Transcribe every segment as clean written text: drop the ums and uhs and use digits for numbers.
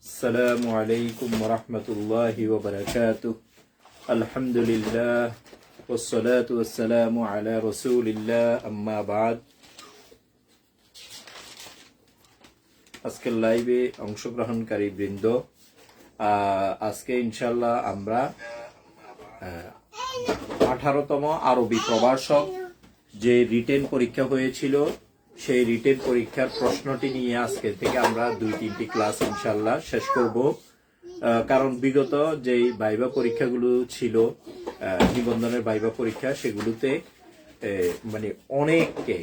السلام عليكم ورحمة الله وبركاته. الحمد لله والصلاة والسلام على رسول الله أما بعد. আজকের লাইভে অংশগ্রহণকারী বৃন্দ, আজকে ইনশাল্লাহ আমরা 18তম আরবি প্রভাষক যে রিটেন পরীক্ষা হয়েছিল সেই রিটেন পরীক্ষার প্রশ্নটি নিয়ে আজকে থেকে আমরা 2-3টি ক্লাস ইনশাল্লাহ শেষ করব। কারণ বিগত যেই ভাইবা পরীক্ষাগুলো ছিল, নিবন্ধনের ভাইবা পরীক্ষা, সেগুলোতে মানে অনেককে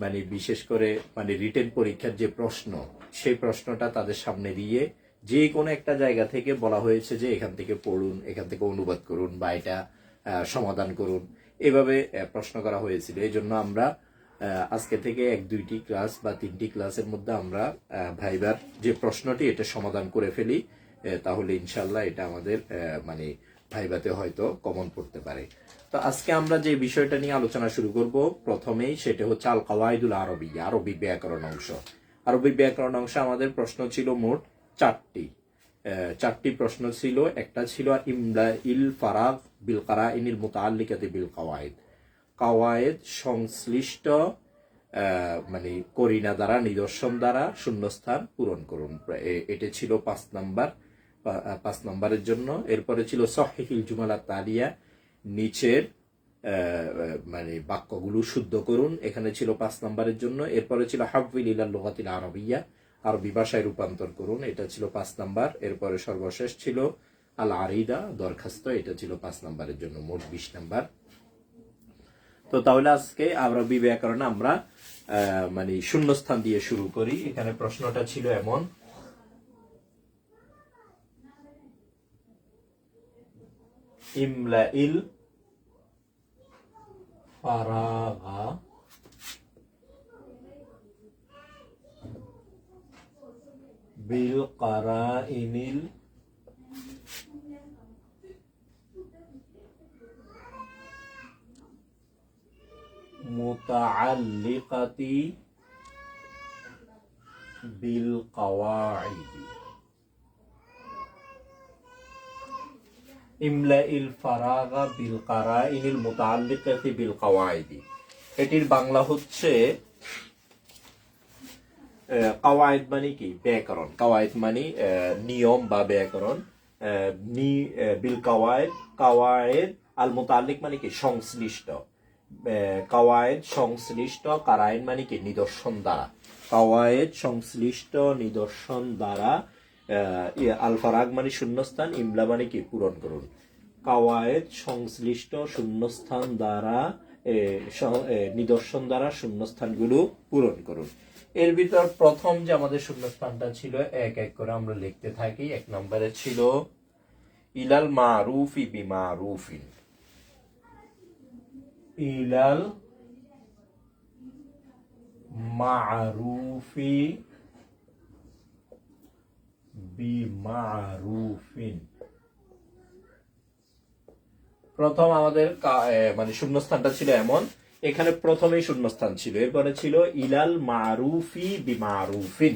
মানে বিশেষ করে মানে রিটেন পরীক্ষার যে প্রশ্ন, সেই প্রশ্নটা তাদের সামনে দিয়ে যে কোনো একটা জায়গা থেকে বলা হয়েছে যে এখান থেকে পড়ুন, এখান থেকে অনুবাদ করুন বা এটা সমাধান করুন, এভাবে প্রশ্ন করা হয়েছিল। এই জন্য আমরা আজকে থেকে 1-2টি ক্লাস বা 3টি ক্লাসের মধ্যে আমরা ভাইবার যে প্রশ্নটি এটা সমাধান করে ফেলি, তাহলে ইনশাল্লাহ এটা আমাদের মানে ভাইবাতে হয়তো কমন পড়তে পারে। তো আজকে আমরা যে বিষয়টা নিয়ে আলোচনা শুরু করব প্রথমেই, সেটা হচ্ছে আল কাওয়াইদুল আরবিয়্যা, আরবি ব্যাকরণ অংশ। আরবি ব্যাকরণ অংশ আমাদের প্রশ্ন ছিল মোট 4টি প্রশ্ন ছিল। একটা ছিল ইমলা ইল ফারাগ বিল কারাইনিল মুতাআল্লিকাতি বিল কাওয়াইদ, কাওয়ায়েদ সংশ্লিষ্ট মানে করিনা দ্বারা, নিদর্শন দ্বারা শূন্যস্থান পূরণ করুন। এটা ছিল 5 নম্বরের জন্য। এরপরে ছিল সহিহুল জুমালাত তালিয়া, নিচের মানে বাক্যগুলো শুদ্ধ করুন, এখানে ছিল 5 নম্বরের জন্য। এরপরে ছিল হাফিল ইলাল লুগাতিল আরবিয়্যা, আরবি ভাষায় রূপান্তর করুন, এটা ছিল 5 নম্বর। এরপরে সর্বশেষ ছিল আল আরিদা, দরখাস্ত, এটা ছিল 5 নম্বরের জন্য, মোট 20 নম্বর। তো তাহলে আজকে আরবি ব্যাকরণে আমরা মানে শূন্যস্থান দিয়ে শুরু করি। এখানে প্রশ্নটা ছিল এমন: ইমলাইল ফারাগা বিল কারাইনিল মুতাআল্লিকাতি বিল কাওয়াইদি। ইমলাইল ফারাগা বিল কারাইনিল মুতাআল্লিকাতি বিল কাওয়াইদি, এটির বাংলা হচ্ছে কাওয়াইদ মানে কি? ব্যাকরণ। কাওয়াইদ মানে নিয়ম বা ব্যাকরণ। বিল কাওয়াইদ, কাওয়াইদ আল মুতাআল্লিক মানে কি? সংশ্লিষ্ট। কাওয়ায়েদ সংশ্লিষ্ট, কারাইন মানে কি? নিদর্শন দ্বারা। কাওয়ায়েদ সংশ্লিষ্ট নিদর্শন দ্বারা। আল ফারাগ মানে শূন্যস্থান, ইমলা মানে কি? পূরণ করুন। কাওয়ায়েদ সংশ্লিষ্ট শূন্যস্থান দ্বারা, নিদর্শন দ্বারা শূন্যস্থানগুলো পূরণ করুন। এর ভিতর প্রথম যে আমাদের শূন্যস্থানটা ছিল, এক এক করে আমরা লিখতে থাকি। 1 নম্বরে ছিল ইলাল মারুফি বিমারুফিন, ইলাল মারুফি বিমারুফিন। প্রথম আমাদের মানে শূন্যস্থানটা ছিল এমন, এখানে প্রথমেই শূন্যস্থান ছিল। এরপরে ছিল ইলাল মারুফি বিমারুফিন,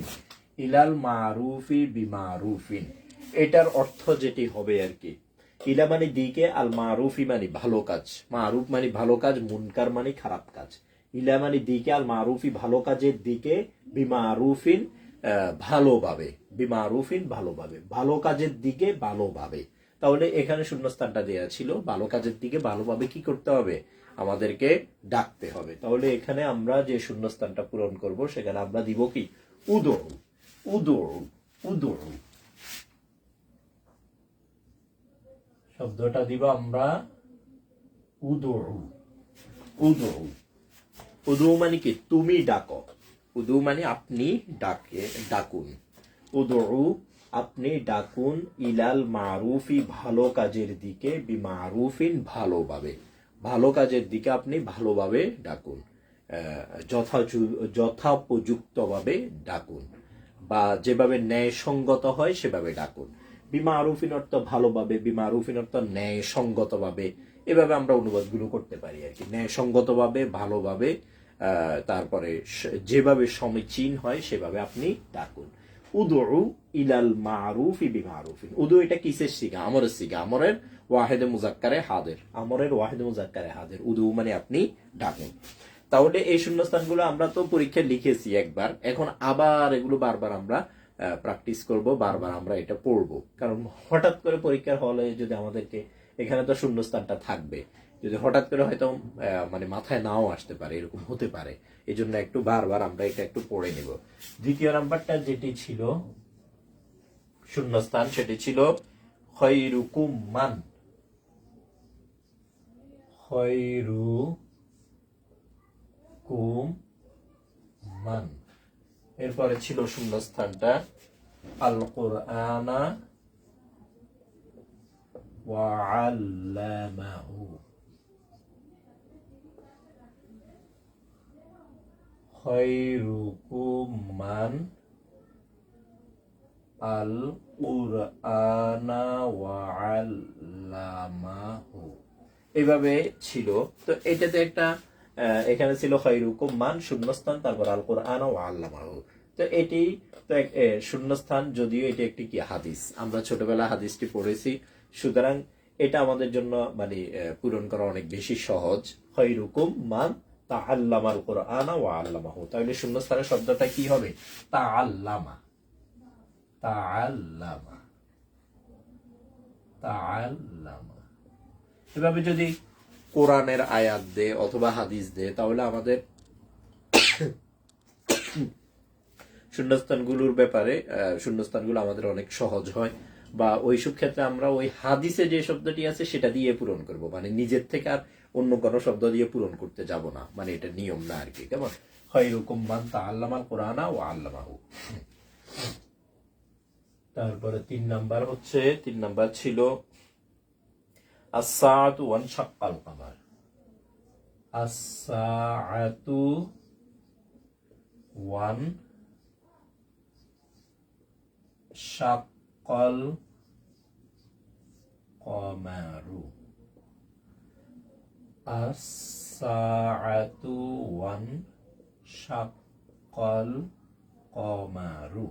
ইলাল মারুফি বিমারুফিন। এটার অর্থ যেটি হবে আর কি, ইলা মানে দিকে, আল মারুফি মানে ভালো কাজ, মারুফ মানে ভালো কাজ, মুনকার মানে খারাপ কাজ। ইলা মানে দিকে, আল মারুফি ভালো কাজের দিকে, বিমারুফিন ভালোভাবে, বিমারুফিন ভালোভাবে, ভালো কাজের দিকে ভালোভাবে। তাহলে এখানে শূন্যস্থানটা দেওয়া ছিল, ভালো কাজের দিকে ভালোভাবে কি করতে হবে? আমাদেরকে ডাকতে হবে। তাহলে এখানে আমরা যে শূন্যস্থানটা পূরণ করব, সেখানে আমরা দিব কি? উদরু, উদরু, উদরু শব্দটা দিব আমরা উদরু, উদরু। উদরু মানে কি? তুমি ডাকো। উদরু মানে আপনি ডাকুন। উদরু আপনি ডাকুন, ইলাল মারুফি ভালো কাজের দিকে, বিমারুফিন ভালোভাবে, ভালো কাজের দিকে আপনি ভালোভাবে ডাকুন, যথোপযুক্তভাবে ডাকুন, বা যেভাবে ন্যায়সঙ্গত হয় সেভাবে ডাকুন। বিমারুফিন অর্থ ভালোভাবে, বিমারুফিন অর্থ ন্যায়সঙ্গতভাবে। এভাবে আমরা অনুবাদগুলো করতে পারি আর কি, ন্যায়সঙ্গতভাবে, ভালোভাবে, তারপরে যেভাবে সমীচীন হয় সেভাবে আপনি ডাকুন। উদউ ইলাল মারুফি বিমারুফিন। উদু এটা কিসের সিগা? আমরের সিগা, আমরের ওয়াহিদে মুজাক্কারে হাজির, আমরের ওয়াহিদে মুজাক্কারে হাজির। উদু মানে আপনি ডাকুন। তাহলে এই শূন্যস্থানগুলো আমরা তো পরীক্ষায় লিখেছি একবার, এখন আবার এগুলো বারবার আমরা প্র্যাকটিস করব, বারবার আমরা এটা পড়বো। কারণ হঠাৎ করে পরীক্ষার হলে যদি আমাদেরকে, এখানে তো শূন্যস্থানটা থাকবে, যদি হঠাৎ করে হয়তো মানে মাথায় নাও আসতে পারে, এরকম হতে পারে। এই জন্য একটু বারবার আমরা এটা একটু পড়ে নিব। দ্বিতীয় নাম্বারটা যেটি ছিল শূন্যস্থান, সেটি ছিল খৈরুকুম মান, খৈরুকুম মান। এরপরে ছিল শূন্যস্থানটা আল কুরআনা ওয়া আল্লামাহু, খৈরুকুম মান আল কুরআনা ওয়া আল্লামাহু, এইভাবে ছিল। তো এটাতে একটা এখানে ছিল খৈরুকুম মান শূন্যস্থান, তারপর আল কুরআনা ওয়া আল্লামাহু। তো এটি তো শূন্যস্থান, যদিও এটি একটি কি হাদিস, আমরা ছোটবেলা হাদিসটি পড়েছি, সুতরাং এটা আমাদের জন্য মানে পূরণ করা অনেক বেশি সহজ। খৈরুকুম মান তাআল্লামাল কুরআনা ওয়া আল্লামাহু, তাহলে শূন্যস্থানের শব্দটা কি হবে? তাআল্লামা, তাআল্লামা, তাআল্লামা। এভাবে যদি কোরআনের আয়াত দে অথবা হাদিস দে, তাহলে আমাদের শূন্যস্থানগুলোর ব্যাপারে শূন্যস্থানগুলো আমাদের অনেক সহজ হয়, বা ওইসব ক্ষেত্রে আমরা ওই হাদিসে যে শব্দটি আছে সেটা দিয়ে পূরণ করব, মানে নিজের থেকে আর অন্য কোনো শব্দ দিয়ে পূরণ করতে যাব না, মানে এটা নিয়ম না আর কি। কেমন? খৈরুকুম মান তাআল্লামাল কুরআনা ওয়া আল্লামাহু। তারপরে 3 নাম্বার হচ্ছে, 3 নাম্বার ছিল as-সাআতু ওয়ান শাক্কাল কামার, as-সাআতু ওয়ান শাক্কাল কমারু, as-সাআতু ওয়ান শাক্কাল কমারু।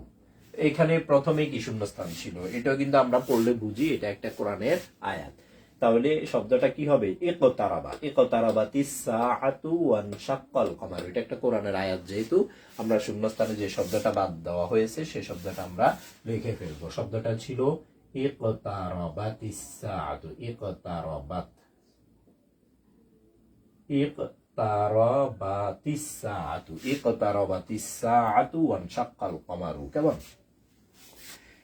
এখানে প্রথমে কি শূন্যস্থান ছিল, এটাও কিন্তু আমরা পড়লে বুঝি এটা একটা কোরআনের আয়াত। তাহলে শব্দটা কি হবে? ইকতারাবা, ইকতারাবাতিস সাআতু ওয়ান শাক্কাল কমারু, এটা একটা কোরআনের আয়াত, যেহেতু আমরা শূন্যস্থানে যে শব্দটা বাদ দেওয়া হয়েছে সেই শব্দটা আমরা লিখে ফেলবো। শব্দটা ছিল ইকতারাবাতিস সাআতু, ইকতারাবাত, ইকতারাবাতিস সাআতু, ইকতারাবাতিস সাআতু ওয়ান শাক্কাল কমারু। কেমন?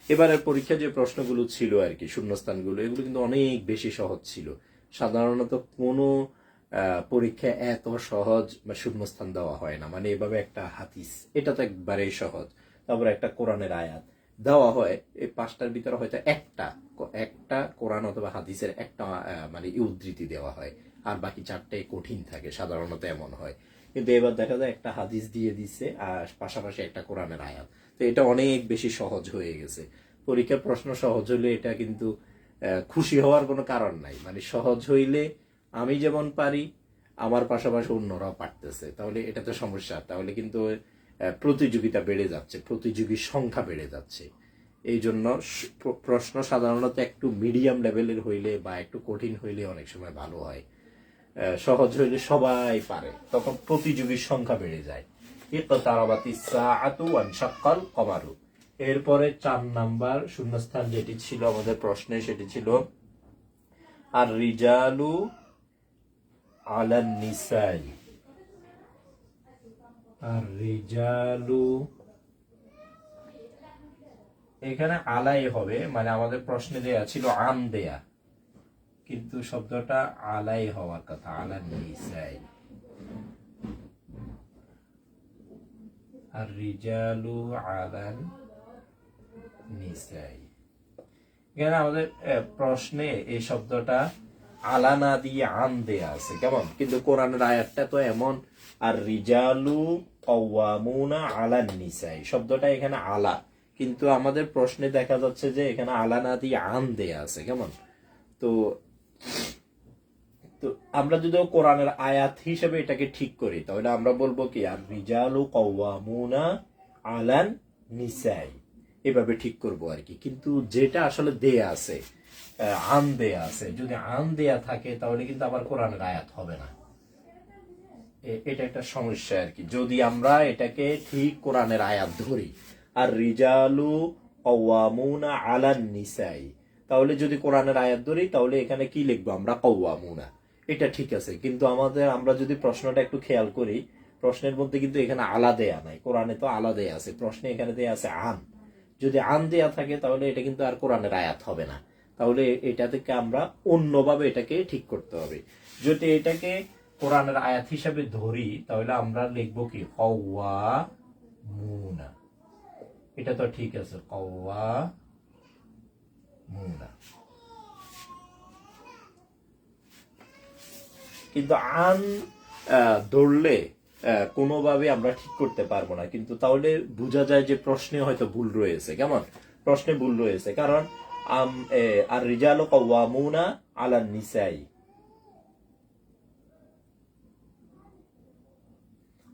এবারের পরীক্ষা যে প্রশ্নগুলো ছিল আর কি, শূন্যস্থানগুলো, এগুলো কিন্তু অনেক বেশি সহজ ছিল। সাধারণত কোনো পরীক্ষা এত সহজ বা শূন্যস্থান দেওয়া হয় না, মানে এভাবে একটা হাদিস, এটা তো একবারেই সহজ, তারপর একটা কোরআনের আয়াত দেওয়া হয়, এই 5টার ভিতরে হয়তো একটা কোরআন অথবা হাদিসের একটা মানে উদ্ধৃতি দেওয়া হয়, আর বাকি 4টাই কঠিন থাকে, সাধারণত এমন হয়। কিন্তু এবার দেখা যায় একটা হাদিস দিয়ে দিচ্ছে আর পাশাপাশি একটা কোরআনের আয়াত, তো এটা অনেক বেশি সহজ হয়ে গেছে। পরীক্ষার প্রশ্ন সহজ হলে এটা কিন্তু খুশি হওয়ার কোনো কারণ নাই, মানে সহজ হইলে আমি যেমন পারি আমার পাশাপাশি অন্যরাও পারতেছে, তাহলে এটা তো সমস্যা, তাহলে কিন্তু প্রতিযোগিতা বেড়ে যাচ্ছে, প্রতিযোগীর সংখ্যা বেড়ে যাচ্ছে। এই জন্য প্রশ্ন সাধারণত একটু মিডিয়াম লেভেলের হইলে বা একটু কঠিন হইলে অনেক সময় ভালো হয়। সহজ হইলে সবাই পারে, তখন প্রতিযোগীর সংখ্যা বেড়ে যায়। ইকতারাবাতিস সাআতু ওয়ান শাক্কাল কমারু। এরপরে 4 নাম্বার শূন্যস্থান যেটি ছিল আমাদের প্রশ্নে, সেটি ছিল আর রিজালু আলান নিসাই, আর রিজালু, এখানে আলাই হবে, মানে আমাদের প্রশ্নে দেয়া ছিল আন দেয়া, কিন্তু শব্দটা আলাই হওয়ার কথা, আলান নিসাই। আর রিজালু আলান নিসাই, এখানে আমাদের প্রশ্নে এই শব্দটা আলা না দিয়ে আন দেয়া আছে। কেমন? কিন্তু কোরআনের আয়াতটা তো এমন, আর রিজালু কাওয়ামুনা আলান নিসাই, শব্দটা এখানে আলা, কিন্তু আমাদের প্রশ্নে দেখা যাচ্ছে যে এখানে আলা না দিয়ে আন দেয়া আছে। কেমন? তো তো আমরা যদি কোরআনের আয়াত হিসেবে এটাকে ঠিক করি, তাহলে আমরা বলবো কি আর রিজালু কাওয়ামুনা আলান নিসাই, এভাবে ঠিক করব আর কি। কিন্তু যেটা আসলে দেয়া আছে, আন দেয়া আছে, যদি আন দেয়া থাকে তাহলে কিন্তু আবার কোরআনের আয়াত হবে না। এটা একটা সমস্যা আর কি, যদি আমরা এটাকে ঠিক কোরআনের আয়াত ধরি। আর রিজালু কওয়ামুনা আলান নিসাই, তাহলে যদি কোরআনের আয়াত ধরি তাহলে এখানে কি লিখবো আমরা? কওয়ামুনা। এটা ঠিক আছে, কিন্তু আমরা যদি প্রশ্নটা একটু খেয়াল করি, প্রশ্নের মধ্যে কিন্তু এখানে আলা দেয়া নাই, কোরআনে তো আলা দেয়া আছে, প্রশ্নে এখানে দেয়া আছে আন। যদি আন দেয়া থাকে তাহলে এটা কিন্তু আর কোরআনের আয়াত হবে না, তাহলে এটা থেকে আমরা অন্যভাবে এটাকে ঠিক করতে হবে। যদি এটাকে কোরআনের আয়াত হিসাবে ধরি তাহলে আমরা লিখবো কি? কওয়ামুনা। এটা তো ঠিক আছে, কওয়ামুনা। কিন্তু আন ধরলে কোনোভাবে আমরা ঠিক করতে পারবো না, কিন্তু তাহলে বোঝা যায় যে প্রশ্নে হয়তো ভুল রয়েছে। কেমন? প্রশ্নে ভুল রয়েছে, কারণ আর রিজালু কওয়ামুনা আলান নিসাই,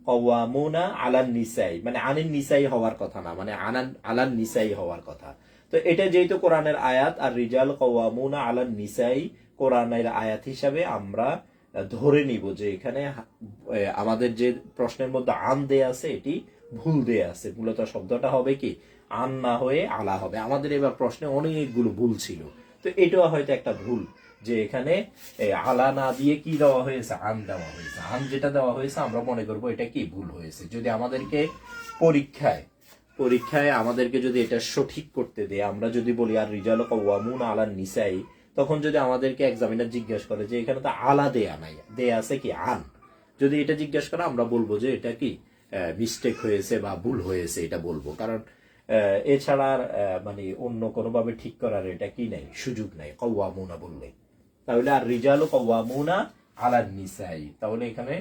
কওয়ামুনা আলান নিসাই মানে আনিন নিসাই হওয়ার কথা না, মানে আলান নিসাই হওয়ার কথা। তো এটা যেহেতু কোরআনের আয়াত, আর রিজাল কওয়ামুনা আলান নিসাই কোরআনের আয়াত হিসাবে আমরা ধরে নিব যে এখানে আমাদের যে প্রশ্নের মধ্যে আন দেয়া আছে এটি ভুল দেয়া আছে। মূলত শব্দটা হবে কি? আন না হয়ে আলা হবে। আমাদের এবার প্রশ্নে অনেকগুলো ভুল ছিল, তো এটাও হয়তো একটা ভুল, যে এখানে আলা না দিয়ে কি দেওয়া হয়েছে? আন দেওয়া হয়েছে। আন যেটা দেওয়া হয়েছে আমরা মনে করবো এটা কি ভুল হয়েছে। যদি আমাদেরকে পরীক্ষায় আমাদেরকে যদি এটা সঠিক করতে দেয়, আমরা যদি বলি আর রিজাল কওয়ামুনা আলান নিসাই, তখন যদি আমাদেরকে এক্সামিনার জিজ্ঞাসা করে যে এখানে তো আলা দেয়া নাই, দেয়া আছে কি আন, যদি এটা জিজ্ঞাসা করে আমরা বলবো যে এটা কি মিস্টেক হয়েছে বা ভুল হয়েছে, এটা বলবো। কারণ এছাড়া মানে অন্য কোনোভাবে ঠিক করার এটা কি নাই, সুযোগ নাই কওয়ামুনা বললে। তাহলে আর রিজালু কওয়ামুনা আলান নিসাই, তাহলে এখানে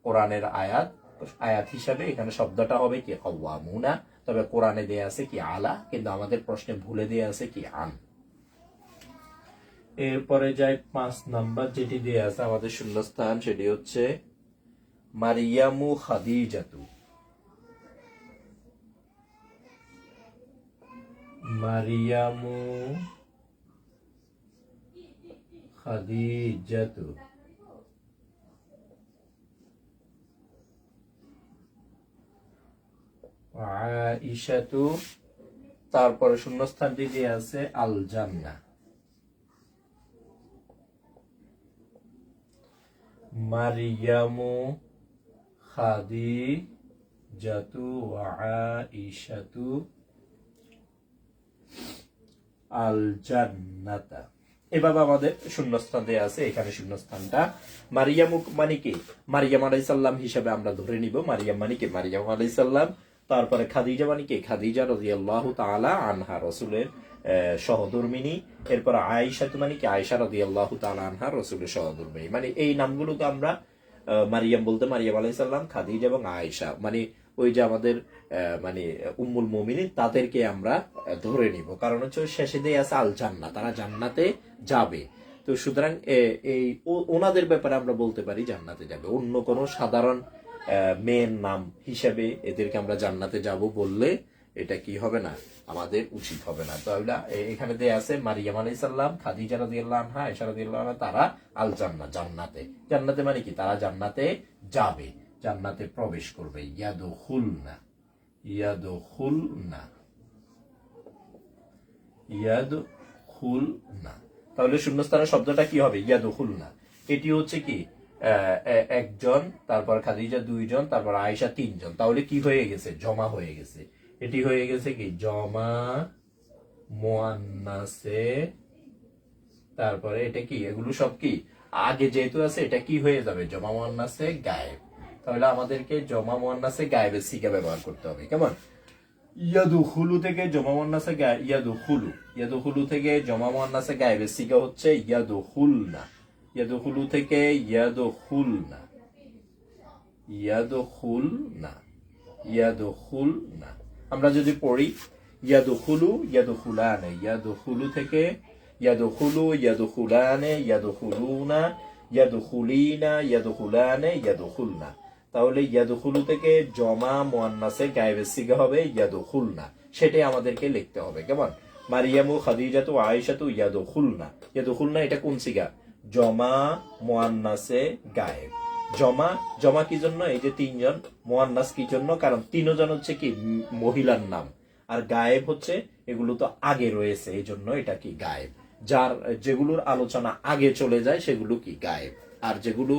কোরআনের আয়াত হিসাবে এখানে শব্দটা হবে কি? কওয়ামুনা। তবে কোরআনে দেয়া আছে কি? আলা, কিন্তু আমাদের প্রশ্নে ভুলে দেয়া আছে কি? আন। এরপরে যাই 5 নাম্বার, যেটি দেয়া আছে আমাদের শূন্যস্থান, সেটি হচ্ছে মারিয়ামু খাদিজাতু। মারিয়ামু খাদিজাতু, আয়েশাতু, তারপরে শূন্যস্থানটি দিয়ে আছে আল জান্নাহ। মারিয়ামু খাদিজাতু আয়েশাতু আল জান্নাতা। এভাবে আমাদের শূন্যস্থান দেয়া আছে। এখানে শূন্যস্থানটা মারিয়াম মানে কি? মারিয়াম আলাইহিস সালাম হিসেবে আমরা ধরে নিব। মারিয়াম মানে কি? মারিয়াম আলাইহিস সালাম। তারপরে খাদিজা মানে কি? খাদিজা রাদিয়াল্লাহু তাআলা আনহা, রাসূলের সহধর্মিনী। এরপর আয়েশা মানে কি? আয়েশা রাদিয়াল্লাহু তাআলা আনহা, রাসূলের সহধর্মিনী। মানে এই নামগুলোকে আমরা মারিয়াম বলতে মারিয়াম আলাইহিস সালাম, খাদিজা এবং আয়েশা, মানে ওই যে আমাদের মানে উম্মুল মুমিনিন, তাদেরকে আমরা ধরে নিব। কারণ হচ্ছে শেষে দিয়ে আছে আল জান্নাহ, তারা জান্নাতে যাবে। তো সুতরাং এই ওনাদের ব্যাপারে আমরা বলতে পারি জান্নাতে যাবে। অন্য কোনো সাধারণ মেয়ের নাম হিসেবে এদেরকে আমরা জান্নাতে যাব বললে এটা কি হবে না, আমাদের উচিত হবে না। তাহলে এখানে দেয়া আছে মারিয়াম আলাইহিস সালাম, খাদিজা রাদিয়াল্লাহু আনহা, আয়েশা রাদিয়াল্লাহু আনহা, তারা আল জান্নাহ, জান্নাতে। জান্নাতে মানে কি? তারা জান্নাতে যাবে, জান্নাতে প্রবেশ করবে। ইয়াদখুলনা, ইয়াদখুলনা, ইয়াদখুলনা। তাহলে শূন্যস্থানের শব্দটা কি হবে? ইয়াদখুলনা। এটি হচ্ছে কি? একজন, তারপর খাদিজা 2 জন, তারপর আয়েশা 3 জন। তাহলে কি হয়ে গেছে? জমা হয়ে গেছে। এটি হয়ে গেছে কি? জমা মুয়ান্নাসে। তারপরে এটা কি? এগুলো সব কি আগে যেহেতু আছে, এটা কি হয়ে যাবে? জমা মুয়ান্নাসে গায়েব। তাহলে আমাদেরকে জমা মুয়ান্নাসে গায়েবের সিগা ব্যবহার করতে হবে। কেমন? ইয়াদখুলু থেকে জমা মুয়ান্নাসে ইয়াদখুলু থেকে জমা মুয়ান্নাসে গায়েবের সিগা হচ্ছে ইয়াদখুলনা। ইয়াদখুলু থেকে ইয়াদখুলনা, ইয়াদখুলনা, ইয়াদখুলনা। আমরা যদি পড়ি ইয়াদখুলু, ইয়াদখুলানে, ইয়াদখুলু থেকে ইয়াদখুলু, ইয়াদখুলানে, ইয়াদখুলুনা, ইয়াদখুলিনা, ইয়াদখুলানে, ইয়াদখুলনা। তাহলে ইয়াদখুলু থেকে জমা মুয়ান্নাসে গায়েবের সিগা হবে ইয়াদখুলনা। সেটাই আমাদেরকে লিখতে হবে। কেমন? মারিয়ামু খাদিজাতু আয়েশাতু ইয়াদখুলনা। ইয়াদখুলনা এটা কোন সিগা? জমা মুয়ান্নাসে গায়েব। জমা জমা কি জন্য? এই যে তিনজন। মুয়ান্নাস কি জন্য? কারণ তিনজন হচ্ছে কি মহিলার নাম। আর গায়েব হচ্ছে এগুলো তো আগে রয়েছে, এই জন্য এটা কি গায়েব। যার যেগুলোর আলোচনা আগে চলে যায় সেগুলো কি গায়েব। আর যেগুলো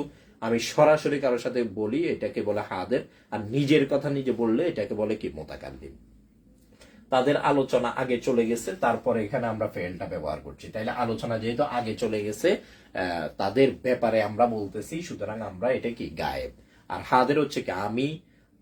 আমি সরাসরি কারোর সাথে বলি এটাকে বলে হাদের। আর নিজের কথা নিজে বললে এটাকে বলে কি মুতাকাল্লিম। তাদের আলোচনা আগে চলে গেছে, তারপরে এখানে আমরা ফেলটা ব্যবহার করছি। তাইলে আলোচনা যেহেতু আগে চলে গেছে, তাদের ব্যাপারে আমরা বলতেছি, সুতরাং আমরা এটা কি গায়েব। আর হাদের হচ্ছে কি আমি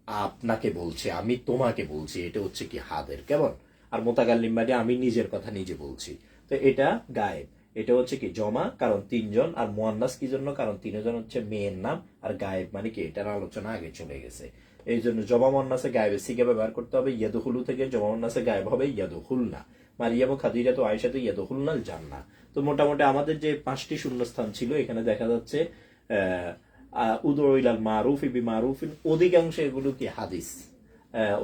আপনাকে বলছি, আমি তোমাকে বলছি, এটা হচ্ছে কি হাদের। কেমন? আর মুতাকাল্লিম মানে আমি নিজের কথা নিজে বলছি, তো এটা গায়েব। এটা হচ্ছে কি জমা, কারণ তিনজন। আর মুয়ান্নাস কি জন্য? কারণ তিনজন হচ্ছে মেয়ের নাম। আর গায়েব মানে কি এটার আলোচনা আগে চলে গেছে, এই জন্য জমা মুয়ান্নাসে গায়েবের সিগা ব্যবহার করতে হবে। ইয়াদখুলু থেকে জমা মুয়ান্নাসে গায়েব হবে ইয়াদখুলনা। মারিয়াম ও খাদিজা তো আয়েশা তো ইয়াদখুলনাল জান্নাহ। তো মোটামুটি আমাদের যে 5টি শূন্যস্থান ছিল এখানে দেখা যাচ্ছে উদউ ইলাল মারুফি বিমারুফিন, অধিকাংশ এগুলো কি হাদিস।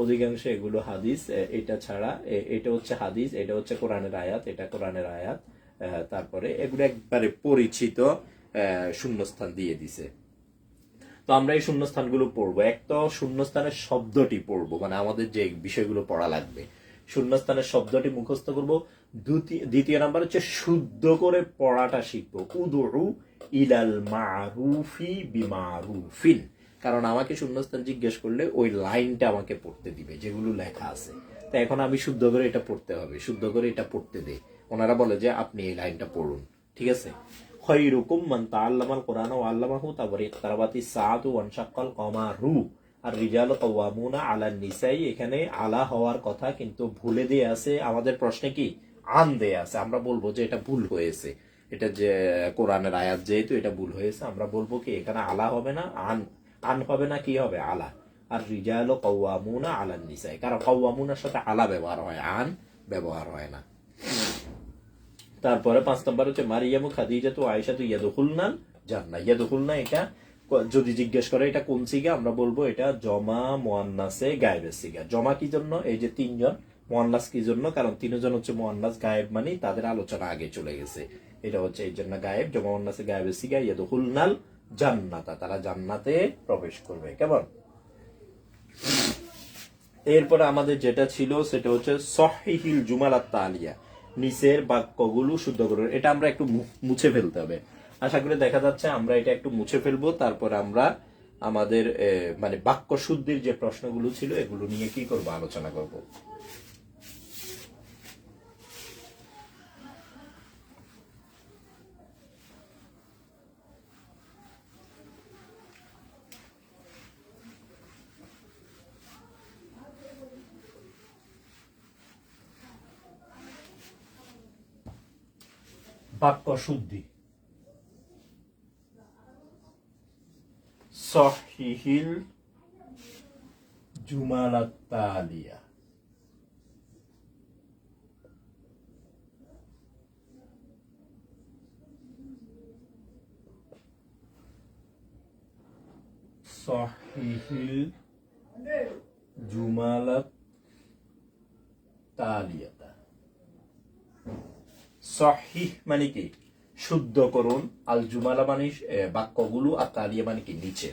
অধিকাংশ এগুলো হাদিস। এটা ছাড়া এটা হচ্ছে হাদিস, এটা হচ্ছে কোরআনের আয়াত, এটা কোরআনের আয়াত। তারপরে এগুলো একবারে পরিচিত শূন্যস্থান দিয়ে দিছে। তো আমরা এই শূন্যস্থানগুলো পড়বো। এক তো শূন্যস্থানের শব্দটি পড়বো, মানে আমাদের যে বিষয়গুলো পড়া লাগবে শূন্যস্থানের শব্দটি মুখস্থ করব। দ্বিতীয় নাম্বার হচ্ছে শুদ্ধ করে পড়াটা শিখবো। উদউ ইলাল মারুফি বিমারুফিন, কারণ আমাকে শূন্যস্থান জিজ্ঞেস করলে ওই লাইনটা আমাকে পড়তে দিবে যেগুলো লেখা আছে। তো এখন আমি শুদ্ধ করে এটা পড়তে হবে, শুদ্ধ করে এটা পড়তে দে। ওনারা বলে যে আপনি এই লাইনটা পড়ুন, ঠিক আছে? খৈরুকুম মান তাআল্লামাল কুরআন ওয়া আল্লামাহু, তারপরে ইকতারাবাতিস সাআতু ওয়ানশাক্কাল কমারু, আর রিজালু কাওয়ামুনা আলান নিসাই। এখানে আলা হওয়ার কথা কিন্তু ভুলে দিয়ে আছে। আমাদের প্রশ্নে কি আন দেয়া আছে, আমরা বলবো যে এটা ভুল হয়েছে। এটা যে কোরআনের আয়াত যেহেতু এটা ভুল হয়েছে, আমরা বলবো কি এখানে আলা হবে না, আন। আন হবে না, কি হবে? আলা। আর রিজালু কাওয়ামুনা আলান নিসাই, কারণ কাওয়ামুনার সাথে আলা ব্যবহার হয়, আন ব্যবহার হয় না। তারপরে 5 নম্বর হচ্ছে মারিয়ামু খাদিজা তো আয়েশা তো ইয়াদখুলনাল জান্নাহ। ইয়াদখুলনা এটা যদি জিজ্ঞেস করে এটা কোন সিগা, আমরা বলবো এটা জমা মুয়ান্নাসে গায়েবের সিগা। জমা কি জন্য? এই যে তিনজন। মুয়ান্নাস কি জন্য? কারণ তিনজন হচ্ছে মুয়ান্নাস, গায়েব মানে তাদের আলোচনা আগে চলে গেছে, এটা হচ্ছে এই জন্য গায়েব। জমা মুয়ান্নাসে গায়েবের সিগা ইয়াদখুলনাল জান্নাতা, তারা জান্নাতে প্রবেশ করবে। কেমন? এরপরে আমাদের যেটা ছিল সেটা হচ্ছে সহিহিল জুমালাত তালিয়া, নিচের বাক্যগুলো শুদ্ধ করুন। এটা আমরা একটু মুছে ফেলতে হবে। আশা করি দেখা যাচ্ছে আমরা এটা একটু মুছে ফেলবো। তারপর আমরা আমাদের মানে বাক্য শুদ্ধির যে প্রশ্নগুলো ছিল এগুলো নিয়ে কি করব, আলোচনা করব। বাক্য শুদ্ধি। সহিহিল জুমালাত তালিয়া। সহিহিল জুমালাত তালিয়াতা। সহিহ মানে কি? শুদ্ধ করুন। আল জুমালা মানে বাক্যগুলো, আর তালিয়া মানে কি? নিচে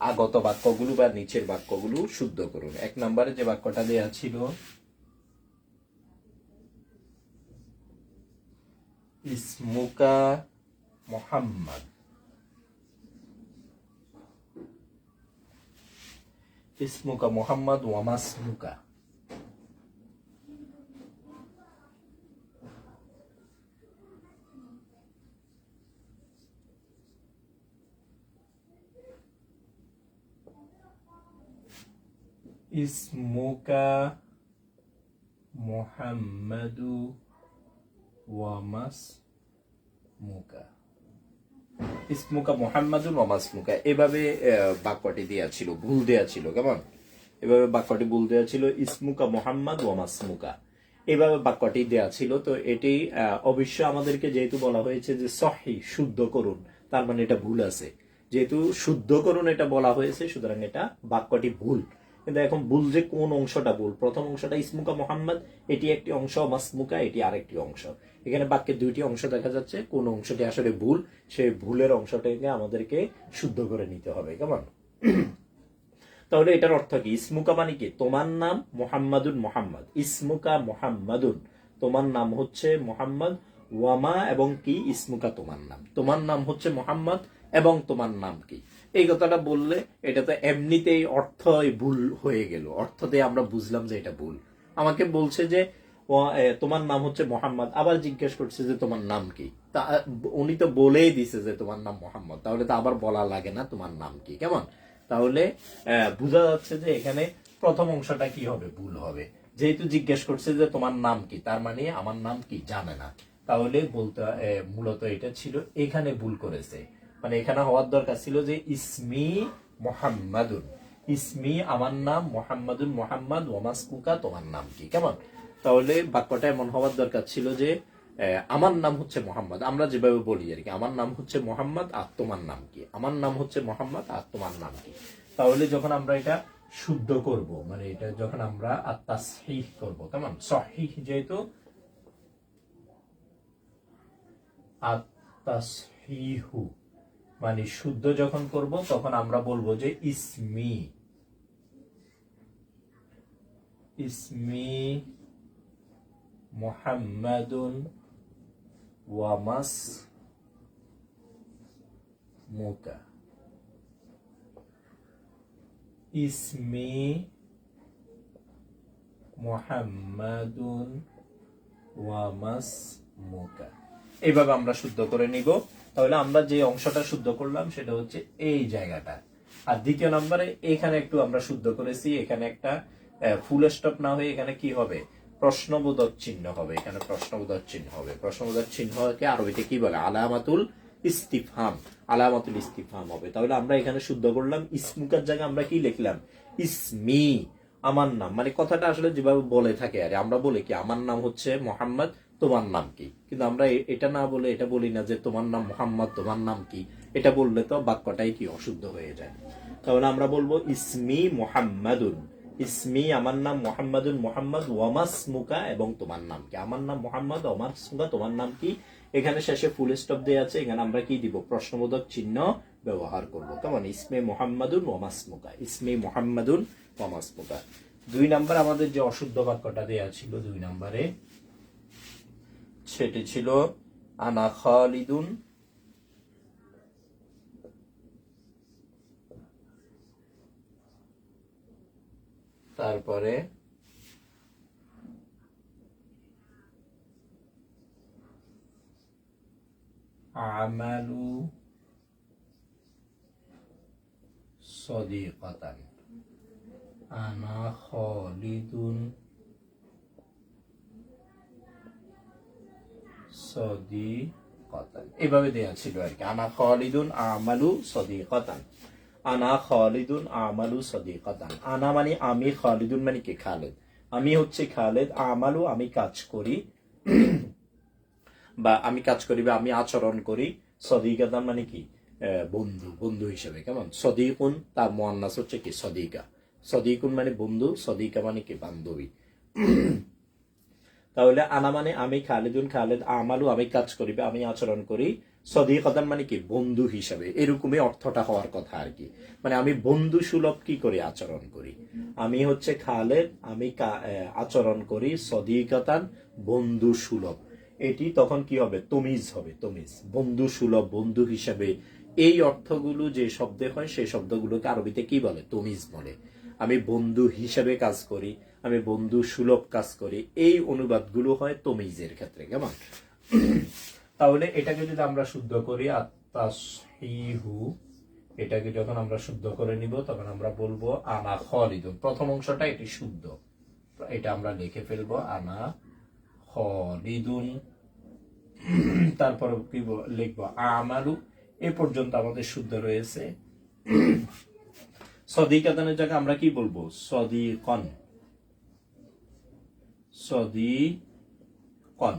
আগত বাক্যগুলো বা নিচের বাক্যগুলো শুদ্ধ করুন। 1 নম্বরে যে বাক্যটা দেয়া ছিল ইসমুকা মুহাম্মদ, ইসমুকা মুহাম্মদ ওয়া মাসমুকা। ইসমুকা মুহাম্মাদু ওয়া মাসমুকা। ইসমুকা মুহাম্মাদুন ওয়া মাসমুকা, এভাবে বাক্যটি দেয়া ছিল, ভুল দেয়া ছিল। কেমন? এভাবে বাক্যটি ভুল দেয়া ছিল, ইসমুকা মুহাম্মাদ ওয়া মাসমুকা, এভাবে বাক্যটি দেয়া ছিল। তো এটি অবশ্য আমাদেরকে যেহেতু বলা হয়েছে যে সহিহ শুদ্ধ করুন, তার মানে এটা ভুল আছে। যেহেতু শুদ্ধ করুন এটা বলা হয়েছে, সুতরাং এটা বাক্যটি ভুল। কিন্তু এখন ভুল যে কোন অংশটা ভুল, প্রথম অংশটা ইসমুকা মোহাম্মদ, এটি একটি অংশ, মাসমুকা এটি আরেকটি অংশ। এখানে বাক্যের দুইটি অংশ দেখা যাচ্ছে, কোন অংশটি আসলে ভুল সেই ভুলের অংশটাকে আমাদেরকে শুদ্ধ করে নিতে হবে। কেমন? তাহলে এটার অর্থ কি? ইসমুকা মানে কি? তোমার নাম মোহাম্মদুন, মোহাম্মদ। ইসমুকা মোহাম্মদুন, তোমার নাম হচ্ছে মোহাম্মদ। ওয়ামা এবং কি? ইসমুকা তোমার নাম, তোমার নাম হচ্ছে মোহাম্মদ এবং তোমার নাম কি? এই কথাটা বললে এটা তো এমনিতেই অর্থ ভুল হয়ে গেল, অর্থ দিয়ে আমরা বুঝলাম যে এটা ভুল। আমাকে বলছে যে তোমার নাম হচ্ছে মোহাম্মদ, আবার জিজ্ঞেস করছে যে তোমার নাম কি? তা উনি তো বলেই দিছে যে তোমার নাম মোহাম্মদ, তাহলে তো আবার বলা লাগে না তোমার নাম কি। কেমন? তাহলে বোঝা যাচ্ছে যে এখানে প্রথম অংশটা কি হবে? ভুল হবে। যেহেতু জিজ্ঞেস করছে যে তোমার নাম কি, তার মানে আমার নাম কি জানে না। তাহলে বলতে মূলত এটা ছিল এখানে ভুল করেছে, মানে এখানে হওয়ার দরকার ছিল যে ইসমি মোহাম্মদুন, ইসমি আমার নাম, মোহাম্মদুন মোহাম্মদ, ওয়ামাসমুকা তোমার নাম কি। কেমন? তাহলে বাক্যটা এমন হওয়ার দরকার ছিল যে আমার নাম হচ্ছে মোহাম্মদ, আমরা যেভাবে বলি আর কি, আমার নাম হচ্ছে মোহাম্মদ আর তোমার নাম কি, আমার নাম হচ্ছে মোহাম্মদ আর তোমার নাম কি। তাহলে যখন আমরা এটা শুদ্ধ করব, মানে এটা যখন আমরা তাসহিহ করব, কেমন? সহিহ যেহেতু তাসহিহু মানে শুদ্ধ যখন করব, তখন আমরা বলবো যে ইসমি, ইসমি মুহাম্মাদুন ওয়ামাসমুকা, ইসমি মুহাম্মাদুন ওয়ামাসমুকা। এইভাবে আমরা শুদ্ধ করে নিব। তাহলে আমরা যে অংশটা শুদ্ধ করলাম সেটা হচ্ছে এই জায়গাটা। আর দ্বিতীয় নম্বরে এখানে একটু আমরা শুদ্ধ করেছি, এখানে একটা ফুল স্টপ না হয়ে এখানে কি হবে? প্রশ্নবোধক চিহ্ন হবে, এখানে প্রশ্নবোধক চিহ্ন হবে। প্রশ্নবোধক চিহ্নকে আরবিতে কি বলে? আলামাতুল ইস্তিফহাম, আলামাতুল ইস্তিফহাম হবে। তাহলে আমরা এখানে শুদ্ধ করলাম, ইসমুকার জায়গায় আমরা কি লিখলাম? ইসমি, আমার নাম। মানে কথাটা আসলে যেভাবে বলে থাকে আরে, আমরা বলি কি আমার নাম হচ্ছে মোহাম্মদ, তোমার নাম কি? কিন্তু আমরা এটা না বলে এটা বলি না যে তোমার নাম মোহাম্মদ, তোমার নাম কি। এটা বললে তো বাক্যটাই কি অশুদ্ধ হয়ে যায়। তাহলে আমরা বলবো ইসমি মোহাম্মদুন, ইসমি আমার নাম, মোহাম্মদুন মোহাম্মদ, ওয়ামাসমুকা এবং তোমার নাম কি। আমার নাম মোহাম্মদ, ওয়ামাসমুকা তোমার নাম কি। এখানে শেষে ফুল স্টপ দেওয়া আছে, এখানে আমরা কি দিব? প্রশ্নবোধক চিহ্ন ব্যবহার করব। কেমন? ইসমে মোহাম্মদুন ওয়ামাসমুকা, ইসমে মোহাম্মদুন ওয়ামাসমুকা। 2 নাম্বার আমাদের যে অশুদ্ধ বাক্যটা দেয়া ছিল 2 নম্বরে, সেটি ছিল আনা খালিদুন, তারপরে আমালু সদিকাতান, আনা খালিদুন সদিকাতান, এভাবে দেয়া ছিল আর কি। আনা খালিদুন আমালু সদিকাতান, আনা খালিদুন আমালু সদিকাতান। আনা মানে আমি, খালিদুন মানে কি? খালেদ। আমি হচ্ছে খালেদ, আমালু আমি কাজ করি, বা আমি কাজ করি বা আমি আচরণ করি, সদিকাতান মানে কি? বন্ধু, বন্ধু হিসেবে। কেমন? সদিকুন তার মুয়ান্নাস হচ্ছে কি? সদিকা। সদিকুন মানে বন্ধু, সদিকা মানে কি? বান্ধবী। তাহলে আনা মানে আমি, খালেদুন খালেদ, আমালু আমি কাজ করি বা আমি আচরণ করি, সদিকাতান মানে কি? বন্ধু হিসাবে। এরকমই অর্থটা হওয়ার কথা আর কি। মানে আমি বন্ধু সুলভ কি করে আচরণ করি। আমি হচ্ছে খালেদ, আমি আচরণ করি সদিকাতান বন্ধু সুলভ। এটি তখন কি হবে? তমিজ হবে, তমিজ। বন্ধু সুলভ, বন্ধু হিসাবে, এই অর্থগুলো যে শব্দে হয় সেই শব্দগুলোকে আরবিতে কি বলে? তমিজ বলে। আমি বন্ধু হিসাবে কাজ করি, আমি বন্ধু সুলভ কাজ করি, এই অনুবাদগুলো হয় তমিজের ক্ষেত্রে। কেমন? তাহলে এটাকে যদি আমরা শুদ্ধ করি আত-তাসহিহু, এটাকে যখন আমরা শুদ্ধ করে নিব তখন আমরা বলবো আনা খালিদুন। প্রথম অংশটা এটি শুদ্ধ, এটা আমরা লিখে ফেলবো আনা খালিদুন। তারপর কি লিখবো? আমালু। এ পর্যন্ত আমাদের শুদ্ধ রয়েছে। সদিকাতানের জায়গায় আমরা কি বলবো? সদিকন, সদিকন।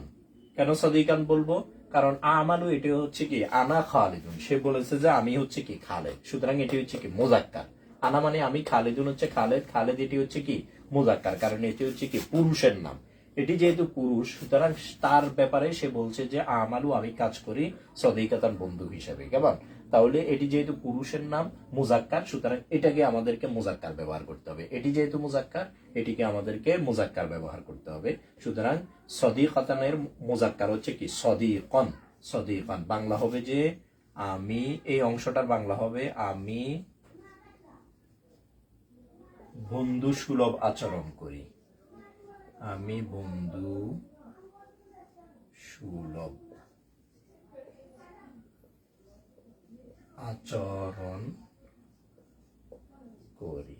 কেন সদিকান বলবো? কারণ আমালু এটি হচ্ছে কি? আনা খালিদুন, সে বলেছে যে আমি হচ্ছে কি? খালেদ, সুতরাং এটি হচ্ছে কি? মুযাক্কার। আনা মানে আমি, খালেদুন হচ্ছে খালেদ, খালেদ এটি হচ্ছে কি মুজাক্কার, কারণ এটি হচ্ছে কি পুরুষের নাম। এটি যেহেতু পুরুষ, সুতরাং তার ব্যাপারে সে বলছে যে আমালু আমি কাজ করি সদিকাতান বন্ধু হিসাবে, কেমন? তাহলে এটি যেহেতু পুরুষের নাম মুজাক্কার, সুতরাং এটাকে আমাদেরকে মুজাক্কার ব্যবহার করতে হবে। এটি যেহেতু মুজাক্কার, এটিকে আমাদেরকে মুজাক্কার ব্যবহার করতে হবে। সুতরাং সদিকাতানের মুজাক্কার হচ্ছে কি সদিকন। সদিকন বাংলা হবে যে আমি, এই অংশটার বাংলা হবে আমি বন্ধু সুলভ আচরণ করি। আমি বন্ধু সুলভ আচরণ করি।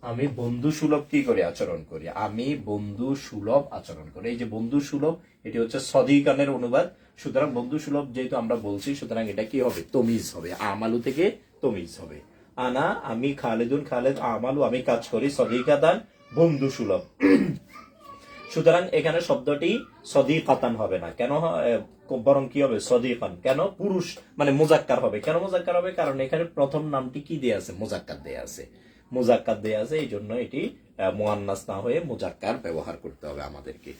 আমি বন্ধু সুলভ কি করে আচরণ করি? আমি বন্ধু সুলভ আচরণ করি। এই যে বন্ধু সুলভ, এটি হচ্ছে সদিকানের অনুবাদ। সুতরাং বন্ধু সুলভ যেহেতু আমরা বলছি, সুতরাং এটা কি হবে? তমিজ হবে, আমালু থেকে তমিজ হবে। আনা আমি, খালেদুন খালেদ, আমালু আমি কাজ করি, সদিকাতান বন্ধু সুলভ। সুতরাং এখানে শব্দটি সদিকাতান হবে না, কেন? বরং কি হবে? সদিকান। কেন? পুরুষ মানে মুজাক্কার হবে। কেন মুজাক্কার হবে? কারণ এখানে প্রথম নামটি কি দেয়া আছে? মুজাক্কার দেয়া আছে। মুজাক্কার দেয়া আছে, এই জন্য এটি মুয়ান্নাস না হয়ে মুজাক্কার ব্যবহার করতে হবে আমাদেরকে।